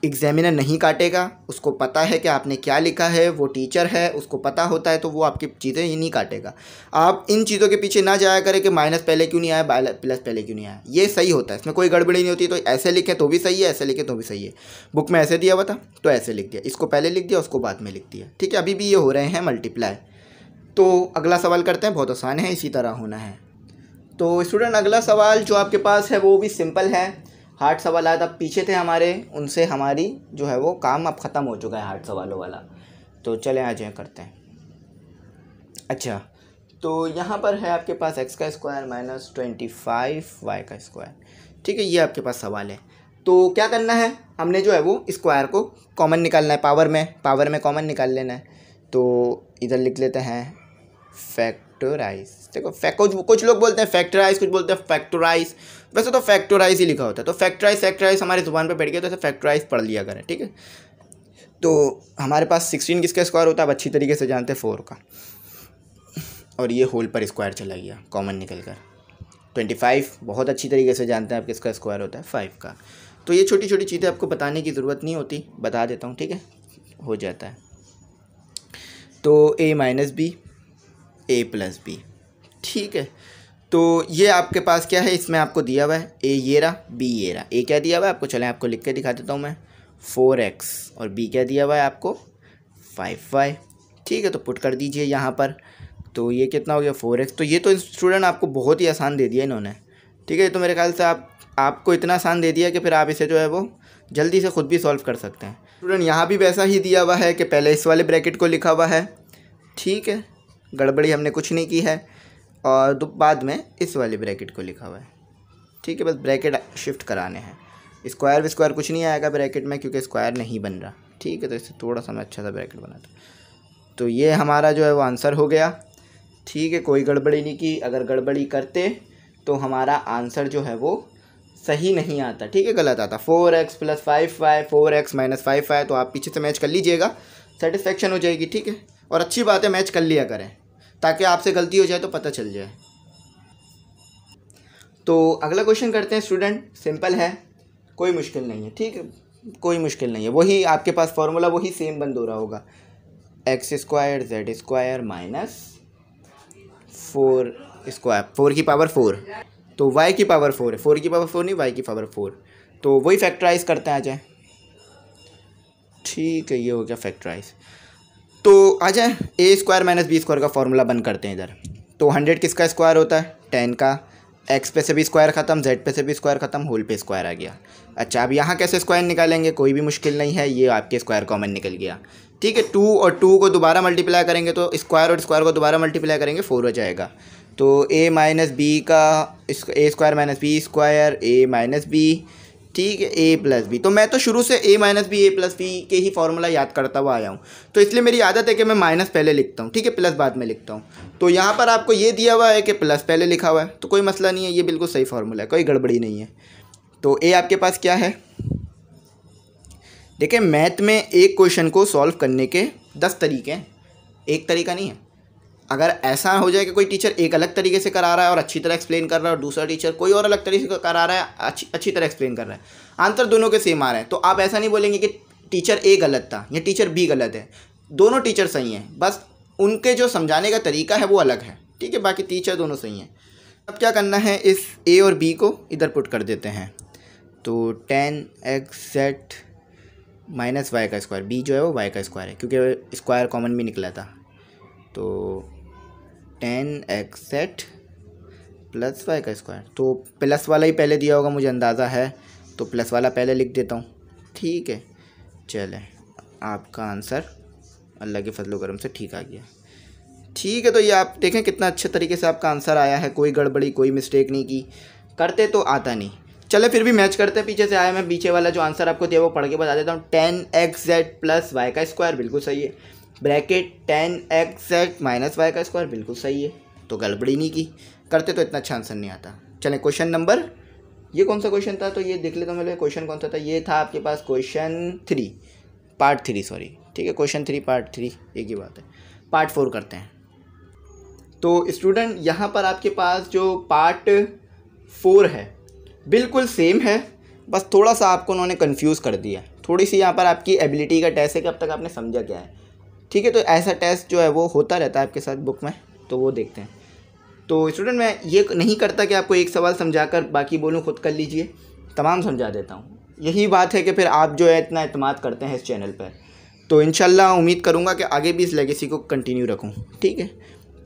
एग्जामिनर नहीं काटेगा, उसको पता है कि आपने क्या लिखा है, वो टीचर है, उसको पता होता है, तो वो आपकी चीज़ें ही नहीं काटेगा। आप इन चीज़ों के पीछे ना जाया करें कि माइनस पहले क्यों नहीं आया, प्लस पहले क्यों नहीं आया, ये सही होता है, इसमें कोई गड़बड़ी नहीं होती। तो ऐसे लिखें तो भी सही है, ऐसे लिखें तो भी सही है। बुक में ऐसे दिया हुआ था तो ऐसे लिख दिया, इसको पहले लिख दिया, उसको बाद में लिख दिया, ठीक है। अभी भी ये हो रहे हैं मल्टीप्लाई। तो अगला सवाल करते हैं, बहुत आसान है, इसी तरह होना है। तो स्टूडेंट अगला सवाल जो आपके पास है वो भी सिंपल है। हार्ड सवाल आया था पीछे थे हमारे, उनसे हमारी जो है वो काम अब ख़त्म हो चुका है हार्ड सवालों वाला। तो चलें आ जाए करते हैं। अच्छा, तो यहाँ पर है आपके पास x का स्क्वायर माइनस 25 y का स्क्वायर, ठीक है, ये आपके पास सवाल है। तो क्या करना है, हमने जो है वो स्क्वायर को कॉमन निकालना है, पावर में कॉमन निकाल लेना है। तो इधर लिख लेते हैं फैक्टराइज। देखो कुछ लोग बोलते हैं फैक्टराइज, कुछ बोलते हैं फैक्टराइज, वैसे तो फैक्टराइज ही लिखा होता है। तो फैक्टराइज हमारी जुबान पे बैठ गया तो ऐसे फैक्टराइज पढ़ लिया करें, ठीक है। तो हमारे पास 16 किसका स्क्वायर होता है, अब अच्छी तरीके से जानते हैं 4 का, और ये होल पर स्क्वायर चला गया कॉमन निकल कर। 25 बहुत अच्छी तरीके से जानते हैं आप किसका स्क्वायर होता है, 5 का। तो ये छोटी छोटी चीज़ें आपको बताने की ज़रूरत नहीं होती, बता देता हूँ, ठीक है, हो जाता है। तो a minus B, a plus B, ठीक है। तो ये आपके पास क्या है, इसमें आपको दिया हुआ है a ये रहा, b ये रहा। a क्या दिया हुआ है आपको, चलें आपको लिख के दिखा देता हूँ मैं, 4x, और b क्या दिया हुआ है आपको, 5y, ठीक है। तो पुट कर दीजिए यहाँ पर, तो ये कितना हो गया 4x। तो ये तो स्टूडेंट आपको बहुत ही आसान दे दिया इन्होंने, ठीक है। तो मेरे ख्याल से आपको इतना आसान दे दिया कि फिर आप इसे जो है वो जल्दी से ख़ुद भी सॉल्व कर सकते हैं। स्टूडेंट यहाँ भी वैसा ही दिया हुआ है कि पहले इस वाले ब्रैकेट को लिखा हुआ है, ठीक है, गड़बड़ी हमने कुछ नहीं की है, और बाद में इस वाले ब्रैकेट को लिखा हुआ है, ठीक है। बस ब्रैकेट शिफ्ट कराने हैं, स्क्वायर कुछ नहीं आएगा ब्रैकेट में क्योंकि स्क्वायर नहीं बन रहा, ठीक है। तो इससे थोड़ा सा मैं अच्छा सा ब्रैकेट बनाता हूँ। तो ये हमारा जो है वो आंसर हो गया, ठीक है, कोई गड़बड़ी नहीं की। अगर गड़बड़ी करते तो हमारा आंसर जो है वो सही नहीं आता, ठीक है, गलत आता। 4x plus 5y, 4x minus 5y, तो आप पीछे से मैच कर लीजिएगा, सेटिस्फेक्शन हो जाएगी, ठीक है। और अच्छी बात है मैच कर लिया करें ताकि आपसे गलती हो जाए तो पता चल जाए। तो अगला क्वेश्चन करते हैं स्टूडेंट, सिंपल है, कोई मुश्किल नहीं है, ठीक है, कोई मुश्किल नहीं है। वही आपके पास फार्मूला वही सेम बंद हो रहा होगा, x square Z square minus 4 square, 4 की पावर 4, तो y की पावर 4 है, 4 की पावर 4 नहीं, y की पावर 4। तो वही फैक्टराइज करते हैं आ जाए, ठीक है, ये हो गया फैक्टराइज। तो आ जाए ए स्क्वायर माइनस बी स्क्वायर का फॉर्मूला बंद करते हैं इधर। तो 100 किसका स्क्वायर होता है? 10 का। एक्स पे से भी स्क्वायर ख़त्म, जेड पे से भी स्क्वायर ख़त्म, होल पे स्क्वायर आ गया। अच्छा, अब यहाँ कैसे स्क्वायर निकालेंगे? कोई भी मुश्किल नहीं है, ये आपके स्क्वायर कॉमन निकल गया। ठीक है, 2 और 2 को दोबारा मल्टीप्लाई करेंगे तो स्क्वायर और स्क्वायर को दोबारा मल्टीप्लाई करेंगे 4 हो जाएगा। तो ए माइनस बी का ए स्क्वायर माइनस बी स्क्वायर, ए माइनस बी, ठीक है, ए प्लस बी। तो मैं तो शुरू से ए minus B A plus B के ही फॉर्मूला याद करता हुआ आया हूँ, तो इसलिए मेरी आदत है कि मैं माइनस पहले लिखता हूँ, ठीक है, प्लस बाद में लिखता हूँ। तो यहाँ पर आपको ये दिया हुआ है कि प्लस पहले लिखा हुआ है, तो कोई मसला नहीं है, ये बिल्कुल सही फॉर्मूला है, कोई गड़बड़ी नहीं है। तो ए आपके पास क्या है? देखिए, मैथ में एक क्वेश्चन को सॉल्व करने के 10 तरीके हैं, एक तरीका नहीं है। अगर ऐसा हो जाए कि कोई टीचर एक अलग तरीके से करा रहा है और अच्छी तरह एक्सप्लेन कर रहा है, और दूसरा टीचर कोई और अलग तरीके से करा रहा है, अच्छी तरह एक्सप्लेन कर रहा है, आंसर दोनों के सेम आ रहे हैं, तो आप ऐसा नहीं बोलेंगे कि टीचर ए गलत था या टीचर बी गलत है। दोनों टीचर सही हैं, बस उनके जो समझाने का तरीका है वो अलग है, ठीक है, बाकी टीचर दोनों सही हैं। अब क्या करना है, इस ए और बी को इधर पुट कर देते हैं। तो 10x माइनस वाई का स्क्वायर, बी जो है वो वाई का स्क्वायर है क्योंकि स्क्वायर कॉमन भी निकला था। तो 10x प्लस वाई का स्क्वायर, तो प्लस वाला ही पहले दिया होगा मुझे अंदाज़ा है, तो प्लस वाला पहले लिख देता हूँ, ठीक है। चले, आपका आंसर अल्लाह के फजलो करम से ठीक आ गया, ठीक है। तो ये आप देखें कितना अच्छे तरीके से आपका आंसर आया है, कोई गड़बड़ी कोई मिस्टेक नहीं की, करते तो आता नहीं। चले फिर भी मैच करते हैं, पीछे से आया, मैं पीछे वाला जो आंसर आपको दिया वो पढ़ के बता देता हूँ। 10x प्लस वाई का स्क्वायर बिल्कुल सही है, ब्रैकेट 10x माइनस वाई का स्क्वायर बिल्कुल सही है, तो गड़बड़ी नहीं की, करते तो इतना अच्छा आंसर नहीं आता। चलें क्वेश्चन नंबर, ये कौन सा क्वेश्चन था, तो ये देख लेता हूँ मैं, क्वेश्चन कौन सा था, ये था आपके पास क्वेश्चन 3 पार्ट 3, सॉरी, ठीक है, क्वेश्चन 3 पार्ट 3 एक ही बात है। पार्ट 4 करते हैं। तो स्टूडेंट यहाँ पर आपके पास जो पार्ट 4 है बिल्कुल सेम है, बस थोड़ा सा आपको उन्होंने कंफ्यूज कर दिया, थोड़ी सी यहाँ पर आपकी एबिलिटी का टेस्ट है कि अब तक आपने समझा क्या है, ठीक है। तो ऐसा टेस्ट जो है वो होता रहता है आपके साथ बुक में, तो वो देखते हैं। तो स्टूडेंट मैं ये नहीं करता कि आपको एक सवाल समझाकर बाकी बोलूँ खुद कर लीजिए, तमाम समझा देता हूँ। यही बात है कि फिर आप जो है इतना एतमाद करते हैं इस चैनल पर, तो इंशाल्लाह उम्मीद करूँगा कि आगे भी इस लेगेसी को कंटिन्यू रखूँ, ठीक है।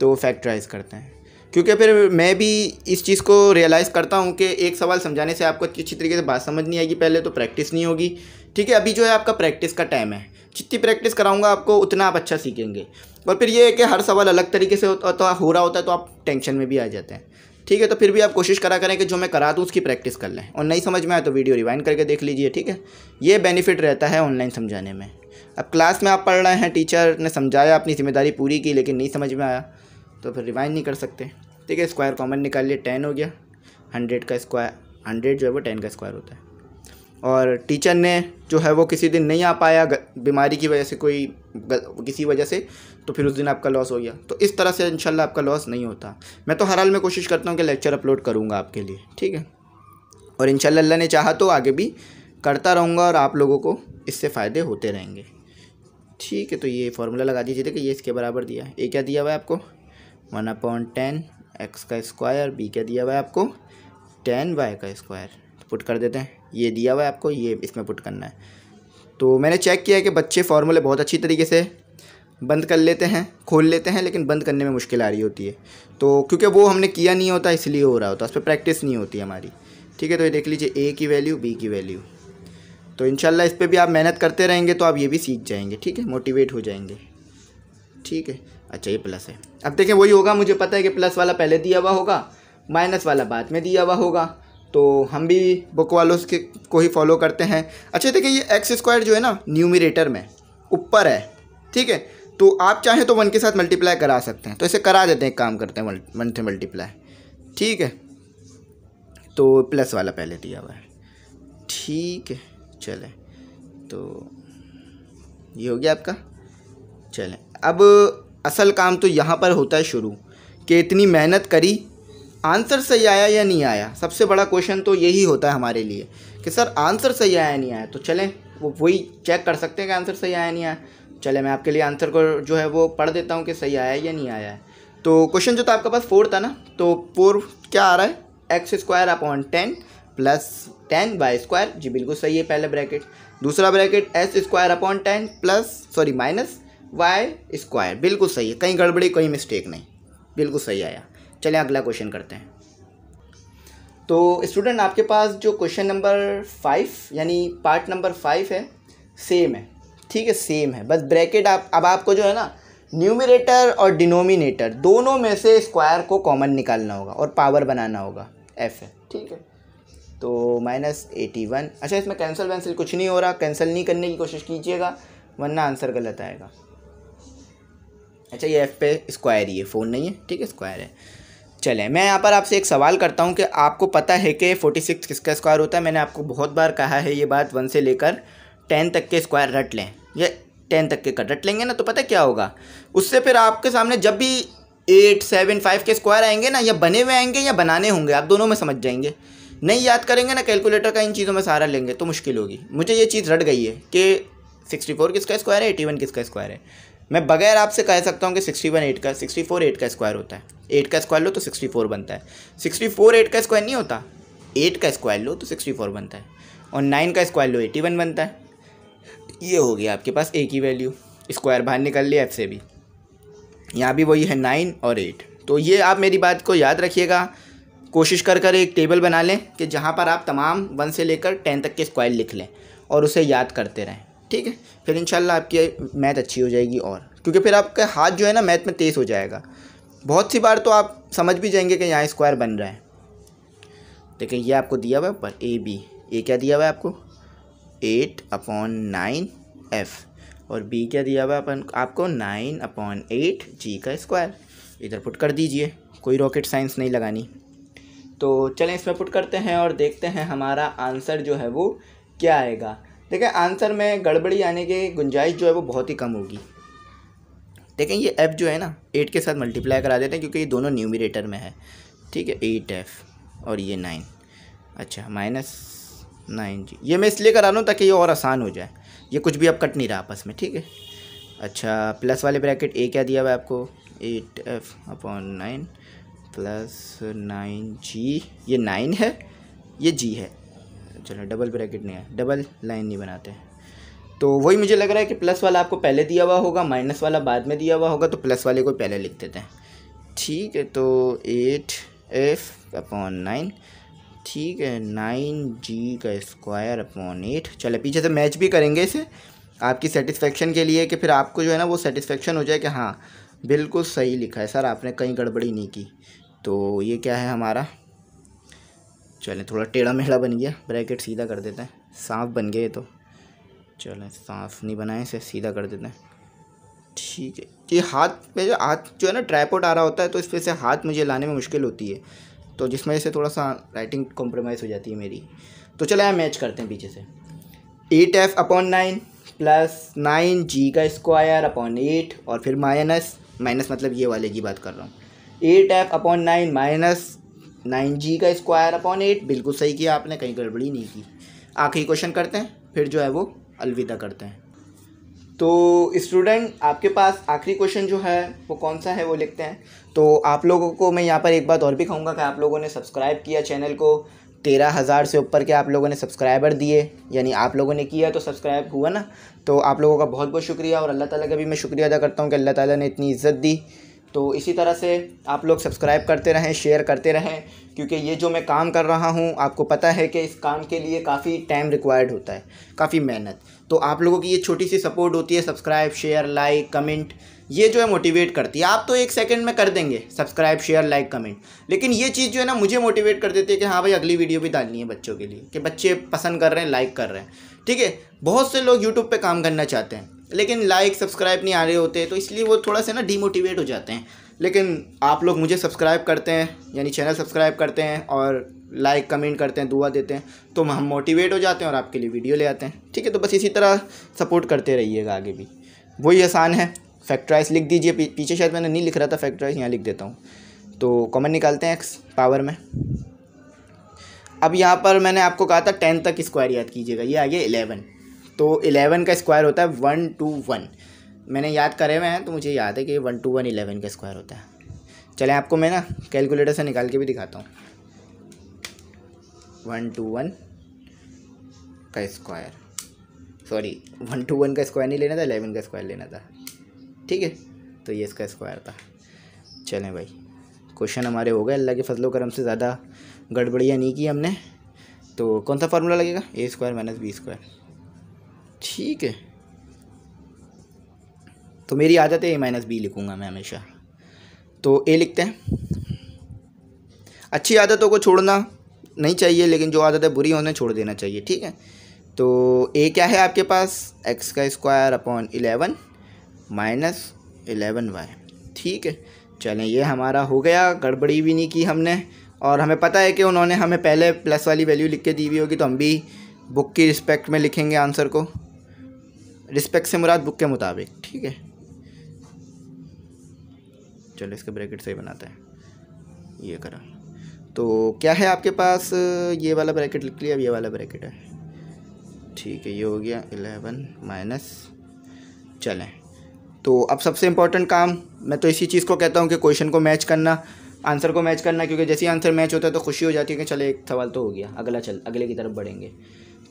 तो फैक्टराइज करते हैं, क्योंकि फिर मैं भी इस चीज़ को रियलाइज़ करता हूँ कि एक सवाल समझाने से आपको अच्छी तरीके से बात समझ नहीं आएगी, पहले तो प्रैक्टिस नहीं होगी, ठीक है। अभी जो है आपका प्रैक्टिस का टाइम है, जितनी प्रैक्टिस कराऊंगा आपको उतना आप अच्छा सीखेंगे। और फिर ये है कि हर सवाल अलग तरीके से हो रहा होता है तो आप टेंशन में भी आ जाते हैं, ठीक है। तो फिर भी आप कोशिश करा करें कि जो मैं करा दूँ उसकी प्रैक्टिस कर लें, और नहीं समझ में आए तो वीडियो रिवाइंड करके देख लीजिए, ठीक है। ये बेनिफिट रहता है ऑनलाइन समझाने में। अब क्लास में आप पढ़ रहे हैं, टीचर ने समझाया, अपनी जिम्मेदारी पूरी की, लेकिन नहीं समझ में आया तो फिर रिवाइंड नहीं कर सकते, ठीक है। स्क्वायर कॉमन निकाल लिए, 10 हो गया, 100 का स्क्वायर, 100 जो है वो 10 का स्क्वायर होता है। और टीचर ने जो है वो किसी दिन नहीं आ पाया बीमारी की वजह से, किसी वजह से, तो फिर उस दिन आपका लॉस हो गया। तो इस तरह से इंशाल्लाह आपका लॉस नहीं होता। मैं तो हर हाल में कोशिश करता हूँ कि लेक्चर अपलोड करूँगा आपके लिए, ठीक है। और इंशाल्लाह अल्लाह ने चाहा तो आगे भी करता रहूँगा और आप लोगों को इससे फ़ायदे होते रहेंगे, ठीक है। तो ये फार्मूला लगा दीजिए कि ये इसके बराबर दिया है। ए क्या दिया हुआ है आपको? 1/10 एक्स का स्क्वायर। बी क्या दिया हुआ है आपको? 10 वाई का स्क्वायर। पुट कर देते हैं, ये दिया हुआ है आपको, ये इसमें पुट करना है। तो मैंने चेक किया है कि बच्चे फार्मूले बहुत अच्छी तरीके से बंद कर लेते हैं, खोल लेते हैं, लेकिन बंद करने में मुश्किल आ रही होती है। तो क्योंकि वो हमने किया नहीं होता इसलिए हो रहा होता, उस पर प्रैक्टिस नहीं होती हमारी, ठीक है। तो ये देख लीजिए, ए की वैल्यू, बी की वैल्यू, तो इंशाल्लाह इस पर भी आप मेहनत करते रहेंगे तो आप ये भी सीख जाएंगे, ठीक है, मोटिवेट हो जाएंगे, ठीक है। अच्छा, ये प्लस है, अब देखें वही होगा, मुझे पता है कि प्लस वाला पहले दिया हुआ होगा, माइनस वाला बाद में दिया हुआ होगा, तो हम भी बुक वालों को ही फॉलो करते हैं। अच्छा देखिए, ये एक्स स्क्वायर जो है ना न्यूमरेटर में ऊपर है, ठीक है। तो आप चाहें तो 1 के साथ मल्टीप्लाई करा सकते हैं, तो इसे करा देते हैं, एक काम करते हैं 1 से मल्टीप्लाई, ठीक है। तो प्लस वाला पहले दिया हुआ है, ठीक है। चलें, तो ये हो गया आपका। चलें, अब असल काम तो यहाँ पर होता है शुरू, कि इतनी मेहनत करी, आंसर सही आया या नहीं आया। सबसे बड़ा क्वेश्चन तो यही होता है हमारे लिए कि सर आंसर सही आया नहीं आया। तो चलें वही चेक कर सकते हैं कि आंसर सही आया नहीं आया। चलें, मैं आपके लिए आंसर को जो है वो पढ़ देता हूँ कि सही आया या नहीं आया है। तो क्वेश्चन जो था आपके पास 4 था ना, तो 4 क्या आ रहा है? X square upon 10 plus 10 Y square, जी बिल्कुल सही है, पहले ब्रैकेट। दूसरा bracket S square upon 10 plus minus Y square, बिल्कुल सही है, कहीं गड़बड़ी कोई मिस्टेक नहीं, बिल्कुल सही आया। चलिए अगला क्वेश्चन करते हैं। तो स्टूडेंट आपके पास जो क्वेश्चन नंबर 5 यानी पार्ट नंबर 5 है, सेम है, ठीक है, सेम है, बस ब्रैकेट अब आपको जो है ना न्यूमरेटर और डिनोमिनेटर दोनों में से स्क्वायर को कॉमन निकालना होगा और पावर बनाना होगा, एफ है, ठीक है। तो -81, अच्छा इसमें कैंसिल वैंसिल कुछ नहीं हो रहा, कैंसिल नहीं करने की कोशिश कीजिएगा वरना आंसर गलत आएगा। अच्छा ये एफ पे स्क्वायर ही है, फ़ोन नहीं है, ठीक है, स्क्वायर है। चलें मैं यहाँ पर आपसे एक सवाल करता हूँ कि आपको पता है कि 46 किसका स्क्वायर होता है। मैंने आपको बहुत बार कहा है ये बात, 1 से लेकर 10 तक के स्क्वायर रट लें, या 10 तक के रट लेंगे ना तो पता क्या होगा, उससे फिर आपके सामने जब भी 8, 7, 5 के स्क्वायर आएंगे ना, या बने हुए आएंगे या बनाने होंगे, आप दोनों में समझ जाएंगे। नहीं याद करेंगे ना कैलकुलेटर का इन चीज़ों में सहारा लेंगे तो मुश्किल होगी। मुझे ये चीज़ रट गई है कि 64 किसका स्क्वायर है, 81 किसका स्क्वायर है। मैं बगैर आपसे कह सकता हूँ कि 64 8 का स्क्वायर होता है। 8 का स्क्वायर लो तो 64 बनता है। 64 8 का स्क्वायर नहीं होता, 8 का स्क्वायर लो तो 64 बनता है, और 9 का स्क्वायर लो 81 बनता है। ये हो गया आपके पास एक ही वैल्यू, स्क्वायर बाहर निकल लिया एफ से भी, यहाँ भी वही है 9 और 8। तो ये आप मेरी बात को याद रखिएगा, कोशिश कर एक टेबल बना लें कि जहाँ पर आप तमाम 1 से लेकर 10 तक के स्क्वायर लिख लें और उसे याद करते रहें, ठीक है। फिर इंशाल्लाह आपकी मैथ अच्छी हो जाएगी, और क्योंकि फिर आपका हाथ जो है ना मैथ में तेज़ हो जाएगा। बहुत सी बार तो आप समझ भी जाएंगे कि यहाँ स्क्वायर बन रहा है। देखिए ये आपको दिया हुआ है ऊपर ए बी, ए क्या दिया हुआ है आपको 8/9 एफ, और बी क्या दिया हुआ है आपको 9/8 जी का स्क्वायर। इधर पुट कर दीजिए, कोई रॉकेट साइंस नहीं लगानी। तो चलें इसमें पुट करते हैं और देखते हैं हमारा आंसर जो है वो क्या आएगा। देखिए आंसर में गड़बड़ी आने की गुंजाइश जो है वो बहुत ही कम होगी। देखें ये f जो है ना 8 के साथ मल्टीप्लाई करा देते हैं क्योंकि ये दोनों न्यूमरेटर में है, ठीक है, 8f और ये 9, अच्छा -9g। ये मैं इसलिए करा रहा हूँ ताकि ये और आसान हो जाए, ये कुछ भी अब कट नहीं रहा आपस में, ठीक है। अच्छा प्लस वाले ब्रैकेट a क्या दिया हुआ है आपको 8f/9 प्लस 9g, ये 9 है ये g है, चलो डबल ब्रैकेट नहीं है, डबल लाइन नहीं बनाते। तो वही मुझे लग रहा है कि प्लस वाला आपको पहले दिया हुआ होगा, माइनस वाला बाद में दिया हुआ होगा, तो प्लस वाले को पहले लिख देते हैं, ठीक है। तो 8f/9, ठीक है, 9g का स्क्वायर/8। चलो पीछे से मैच भी करेंगे इसे आपकी सेटिस्फेक्शन के लिए, कि फिर आपको जो है ना वो सेटिस्फेक्शन हो जाए कि हाँ बिल्कुल सही लिखा है सर, आपने कहीं गड़बड़ी नहीं की। तो ये क्या है हमारा, चलें थोड़ा टेढ़ा मेढ़ा बन गया, ब्रैकेट सीधा कर देते हैं, सांप बन गए तो चलें सांफ नहीं बनाए, इसे सीधा कर देते हैं, ठीक है। कि हाथ पे हाथ जो है ना ट्राइपॉड आ रहा होता है तो इस वजह से हाथ मुझे लाने में मुश्किल होती है, तो जिस वजह से थोड़ा सा राइटिंग कॉम्प्रोमाइज़ हो जाती है मेरी। तो चलो यहाँ मैच करते हैं पीछे से, 8f/9 प्लस 9g का स्क्वायर/8 और फिर माइनस मतलब ये वाले की बात कर रहा हूँ, 8f/9 माइनस 9g का स्क्वायर/8। बिल्कुल सही किया आपने, कहीं गड़बड़ी नहीं की। आखिरी क्वेश्चन करते हैं फिर जो है वो अलविदा करते हैं। तो स्टूडेंट आपके पास आखिरी क्वेश्चन जो है वो कौन सा है वो लिखते हैं। तो आप लोगों को मैं यहाँ पर एक बात और भी कहूँगा कि आप लोगों ने सब्सक्राइब किया चैनल को, 13,000 से ऊपर के आप लोगों ने सब्सक्राइबर दिए, यानी आप लोगों ने किया तो सब्सक्राइब हुआ ना, तो आप लोगों का बहुत बहुत शुक्रिया। और अल्लाह ताला का भी मैं शुक्रिया अदा करता हूँ कि अल्लाह ताला ने इतनी इज़्ज़त दी। तो इसी तरह से आप लोग सब्सक्राइब करते रहें, शेयर करते रहें, क्योंकि ये जो मैं काम कर रहा हूँ आपको पता है कि इस काम के लिए काफ़ी टाइम रिक्वायर्ड होता है, काफ़ी मेहनत। तो आप लोगों की ये छोटी सी सपोर्ट होती है, सब्सक्राइब शेयर लाइक कमेंट, ये जो है मोटिवेट करती है। आप तो 1 सेकंड में कर देंगे सब्सक्राइब शेयर लाइक कमेंट, लेकिन ये चीज़ जो है ना मुझे मोटिवेट कर देती है कि हाँ भाई अगली वीडियो भी डालनी है बच्चों के लिए, कि बच्चे पसंद कर रहे हैं, लाइक कर रहे हैं, ठीक है। बहुत से लोग यूट्यूब पे काम करना चाहते हैं लेकिन लाइक सब्सक्राइब नहीं आ रहे होते, तो इसलिए वो थोड़ा सा ना डीमोटिवेट हो जाते हैं। लेकिन आप लोग मुझे सब्सक्राइब करते हैं, यानी चैनल सब्सक्राइब करते हैं और लाइक कमेंट करते हैं, दुआ देते हैं, तो हम मोटिवेट हो जाते हैं और आपके लिए वीडियो ले आते हैं, ठीक है। तो बस इसी तरह सपोर्ट करते रहिएगा आगे भी, वही आसान है। फैक्टराइज लिख दीजिए, पीछे शायद मैंने नहीं लिख रहा था फैक्टराइज, यहाँ लिख देता हूँ। तो कॉमन निकालते हैं एक्स पावर में। अब यहाँ पर मैंने आपको कहा था 10 तक स्क्वायर याद कीजिएगा, ये आ गया 11। तो 11 का स्क्वायर होता है 121, मैंने याद करे हुए हैं तो मुझे याद है कि 121 11 का स्क्वायर होता है। चलें आपको मैं ना कैलकुलेटर से निकाल के भी दिखाता हूँ। 121 का स्क्वायर, सॉरी 121 का स्क्वायर नहीं लेना था, 11 का स्क्वायर लेना था। ठीक है, तो ये इसका स्क्वायर था। चलें भाई, क्वेश्चन हमारे हो गए। अल्लाह के फजलो करम से ज़्यादा गड़बड़ियाँ नहीं की हमने। तो कौन सा फार्मूला लगेगा? ए स्क्वायर माइनस बी स्क्वायर। ठीक है, तो मेरी आदत है ए माइनस बी लिखूँगा मैं हमेशा, तो ए लिखते हैं। अच्छी आदतों को छोड़ना नहीं चाहिए, लेकिन जो आदतें बुरी होने छोड़ देना चाहिए, ठीक है। तो ए क्या है आपके पास? एक्स का स्क्वायर अपॉन 11 माइनस 11y, ठीक है। चलें, ये हमारा हो गया, गड़बड़ी भी नहीं की हमने। और हमें पता है कि उन्होंने हमें पहले प्लस वाली वैल्यू लिख के दी हुई होगी, तो हम भी बुक की रिस्पेक्ट में लिखेंगे आंसर को। रिस्पेक्ट से मुराद बुक के मुताबिक, ठीक है। चलो इसके ब्रैकेट सही बनाते हैं, ये करा। तो क्या है आपके पास? ये वाला ब्रैकेट लिख लिया, अब ये वाला ब्रैकेट है, ठीक है। ये हो गया 11 माइनस। चलें, तो अब सबसे इम्पोर्टेंट काम, मैं तो इसी चीज़ को कहता हूँ कि क्वेश्चन को मैच करना, आंसर को मैच करना, क्योंकि जैसे ही आंसर मैच होता है तो खुशी हो जाती है कि चले एक सवाल तो हो गया, अगले की तरफ बढ़ेंगे।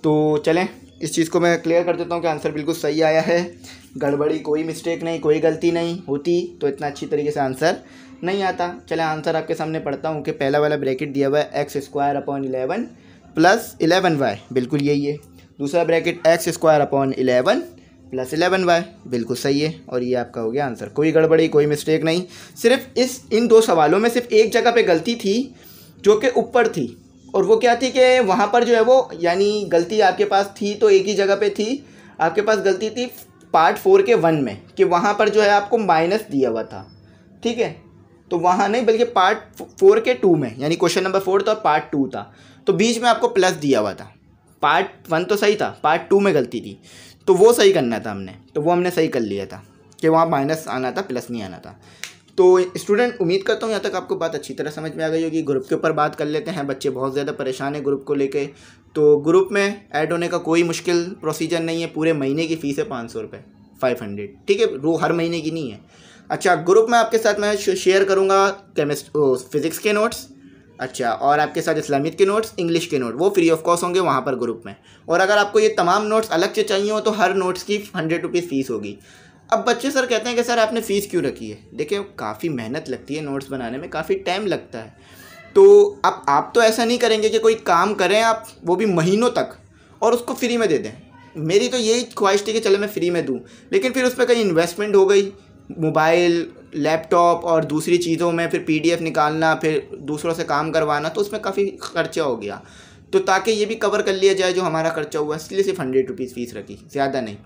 तो चलें, इस चीज़ को मैं क्लियर कर देता हूँ कि आंसर बिल्कुल सही आया है, गड़बड़ी, कोई मिस्टेक नहीं, कोई गलती नहीं होती तो इतना अच्छी तरीके से आंसर नहीं आता। चलें, आंसर आपके सामने पढ़ता हूँ कि पहला वाला ब्रैकेट दिया हुआ है X square upon 11 plus 11y, बिल्कुल यही है। दूसरा bracket x square upon 11 plus 11y, बिल्कुल सही है। और ये आपका हो गया आंसर, कोई गड़बड़ी, कोई मिस्टेक नहीं। सिर्फ इन दो सवालों में सिर्फ एक जगह पे गलती थी जो कि ऊपर थी, और वो क्या थी कि वहाँ पर जो है वो, यानी गलती आपके पास थी तो एक ही जगह पे थी। आपके पास गलती थी पार्ट 4 के 1 में, कि वहाँ पर जो है आपको माइनस दिया हुआ था, ठीक है। तो वहाँ नहीं, बल्कि पार्ट 4 के 2 में, यानी क्वेश्चन नंबर 4 था और पार्ट 2 था, तो बीच में आपको प्लस दिया हुआ था। पार्ट 1 तो सही था, पार्ट 2 में गलती थी, तो वो सही करना था हमने, तो वो हमने सही कर लिया था कि वहाँ माइनस आना था, प्लस नहीं आना था। तो स्टूडेंट, उम्मीद करता हूँ यहाँ तक आपको बात अच्छी तरह समझ में आ गई होगी। ग्रुप के ऊपर बात कर लेते हैं, बच्चे बहुत ज़्यादा परेशान हैं ग्रुप को लेके। तो ग्रुप में ऐड होने का कोई मुश्किल प्रोसीजर नहीं है, पूरे महीने की फ़ीस है 500 रुपये, 500, ठीक है, हर महीने की नहीं है। अच्छा, ग्रुप में आपके साथ मैं शेयर करूँगा फिज़िक्स के नोट्स, अच्छा, और आपके साथ इस्लामिक के नोट्स, इंग्लिश के नोट, वो फ्री ऑफ कॉस्ट होंगे वहाँ पर ग्रुप में। और अगर आपको ये तमाम नोट्स अलग से चाहिए हो तो हर नोट्स की 100 रुपीज़ फ़ीस होगी। अब बच्चे सर कहते हैं कि सर आपने फ़ीस क्यों रखी है? देखिए, काफ़ी मेहनत लगती है नोट्स बनाने में, काफ़ी टाइम लगता है। तो अब आप तो ऐसा नहीं करेंगे कि कोई काम करें आप, वो भी महीनों तक, और उसको फ्री में दे दें। मेरी तो यही ख्वाहिश थी कि चलो मैं फ्री में दूँ, लेकिन फिर उस पर कहीं इन्वेस्टमेंट हो गई, मोबाइल, लैपटॉप और दूसरी चीज़ों में, फिर PDF निकालना, फिर दूसरों से काम करवाना, तो उसमें काफ़ी खर्चा हो गया। तो ताकि ये भी कवर कर लिया जाए जो हमारा खर्चा हुआ, इसलिए सिर्फ 100 रुपीज़ फ़ीस रखी, ज़्यादा नहीं।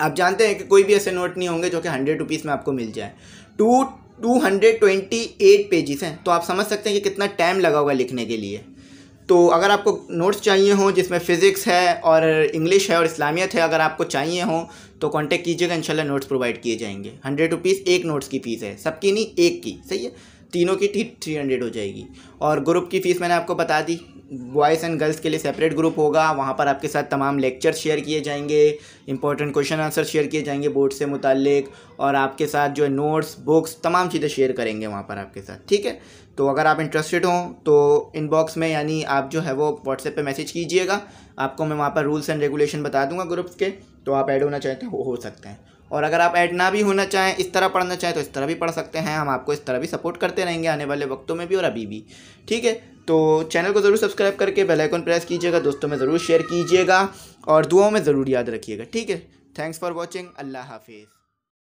आप जानते हैं कि कोई भी ऐसे नोट नहीं होंगे जो कि 100 रुपीज़ में आपको मिल जाए। 228 पेजेस हैं, तो आप समझ सकते हैं कि कितना टाइम लगा होगा लिखने के लिए। तो अगर आपको नोट्स चाहिए हों जिसमें फ़िज़िक्स है और इंग्लिश है और इस्लामियत है, अगर आपको चाहिए हों तो कांटेक्ट कीजिएगा, इंशाल्लाह नोट्स प्रोवाइड किए जाएंगे। 100 रुपीज़ एक नोट्स की फ़ीस है, सबकी नहीं, एक की, सही है, तीनों की 300 हो जाएगी। और ग्रुप की फ़ीस मैंने आपको बता दी, बॉयज़ एंड गर्ल्स के लिए सेपरेट ग्रुप होगा, वहाँ पर आपके साथ तमाम लेक्चर शेयर किए जाएंगे, इंपॉर्टेंट क्वेश्चन आंसर शेयर किए जाएंगे बोर्ड से मुताल्लिक, और आपके साथ जो है नोट्स, बुक्स, तमाम चीज़ें शेयर करेंगे वहाँ पर आपके साथ, ठीक है। तो अगर आप इंटरेस्टेड हों तो इनबॉक्स में, यानी आप जो है वो व्हाट्सएप पे मैसेज कीजिएगा, आपको मैं वहाँ पर रूल्स एंड रेगुलेशन बता दूँगा ग्रुप्स के, तो आप ऐड होना चाहते हैं हो सकते हैं। और अगर आप ऐड ना भी होना चाहें, इस तरह पढ़ना चाहें तो इस तरह भी पढ़ सकते हैं, हम आपको इस तरह भी सपोर्ट करते रहेंगे आने वाले वक्तों में भी और अभी भी, ठीक है। तो चैनल को ज़रूर सब्सक्राइब करके बेल आइकन प्रेस कीजिएगा, दोस्तों में ज़रूर शेयर कीजिएगा और दुआओं में ज़रूर याद रखिएगा, ठीक है। थैंक्स फॉर वॉचिंग, अल्लाह हाफिज़।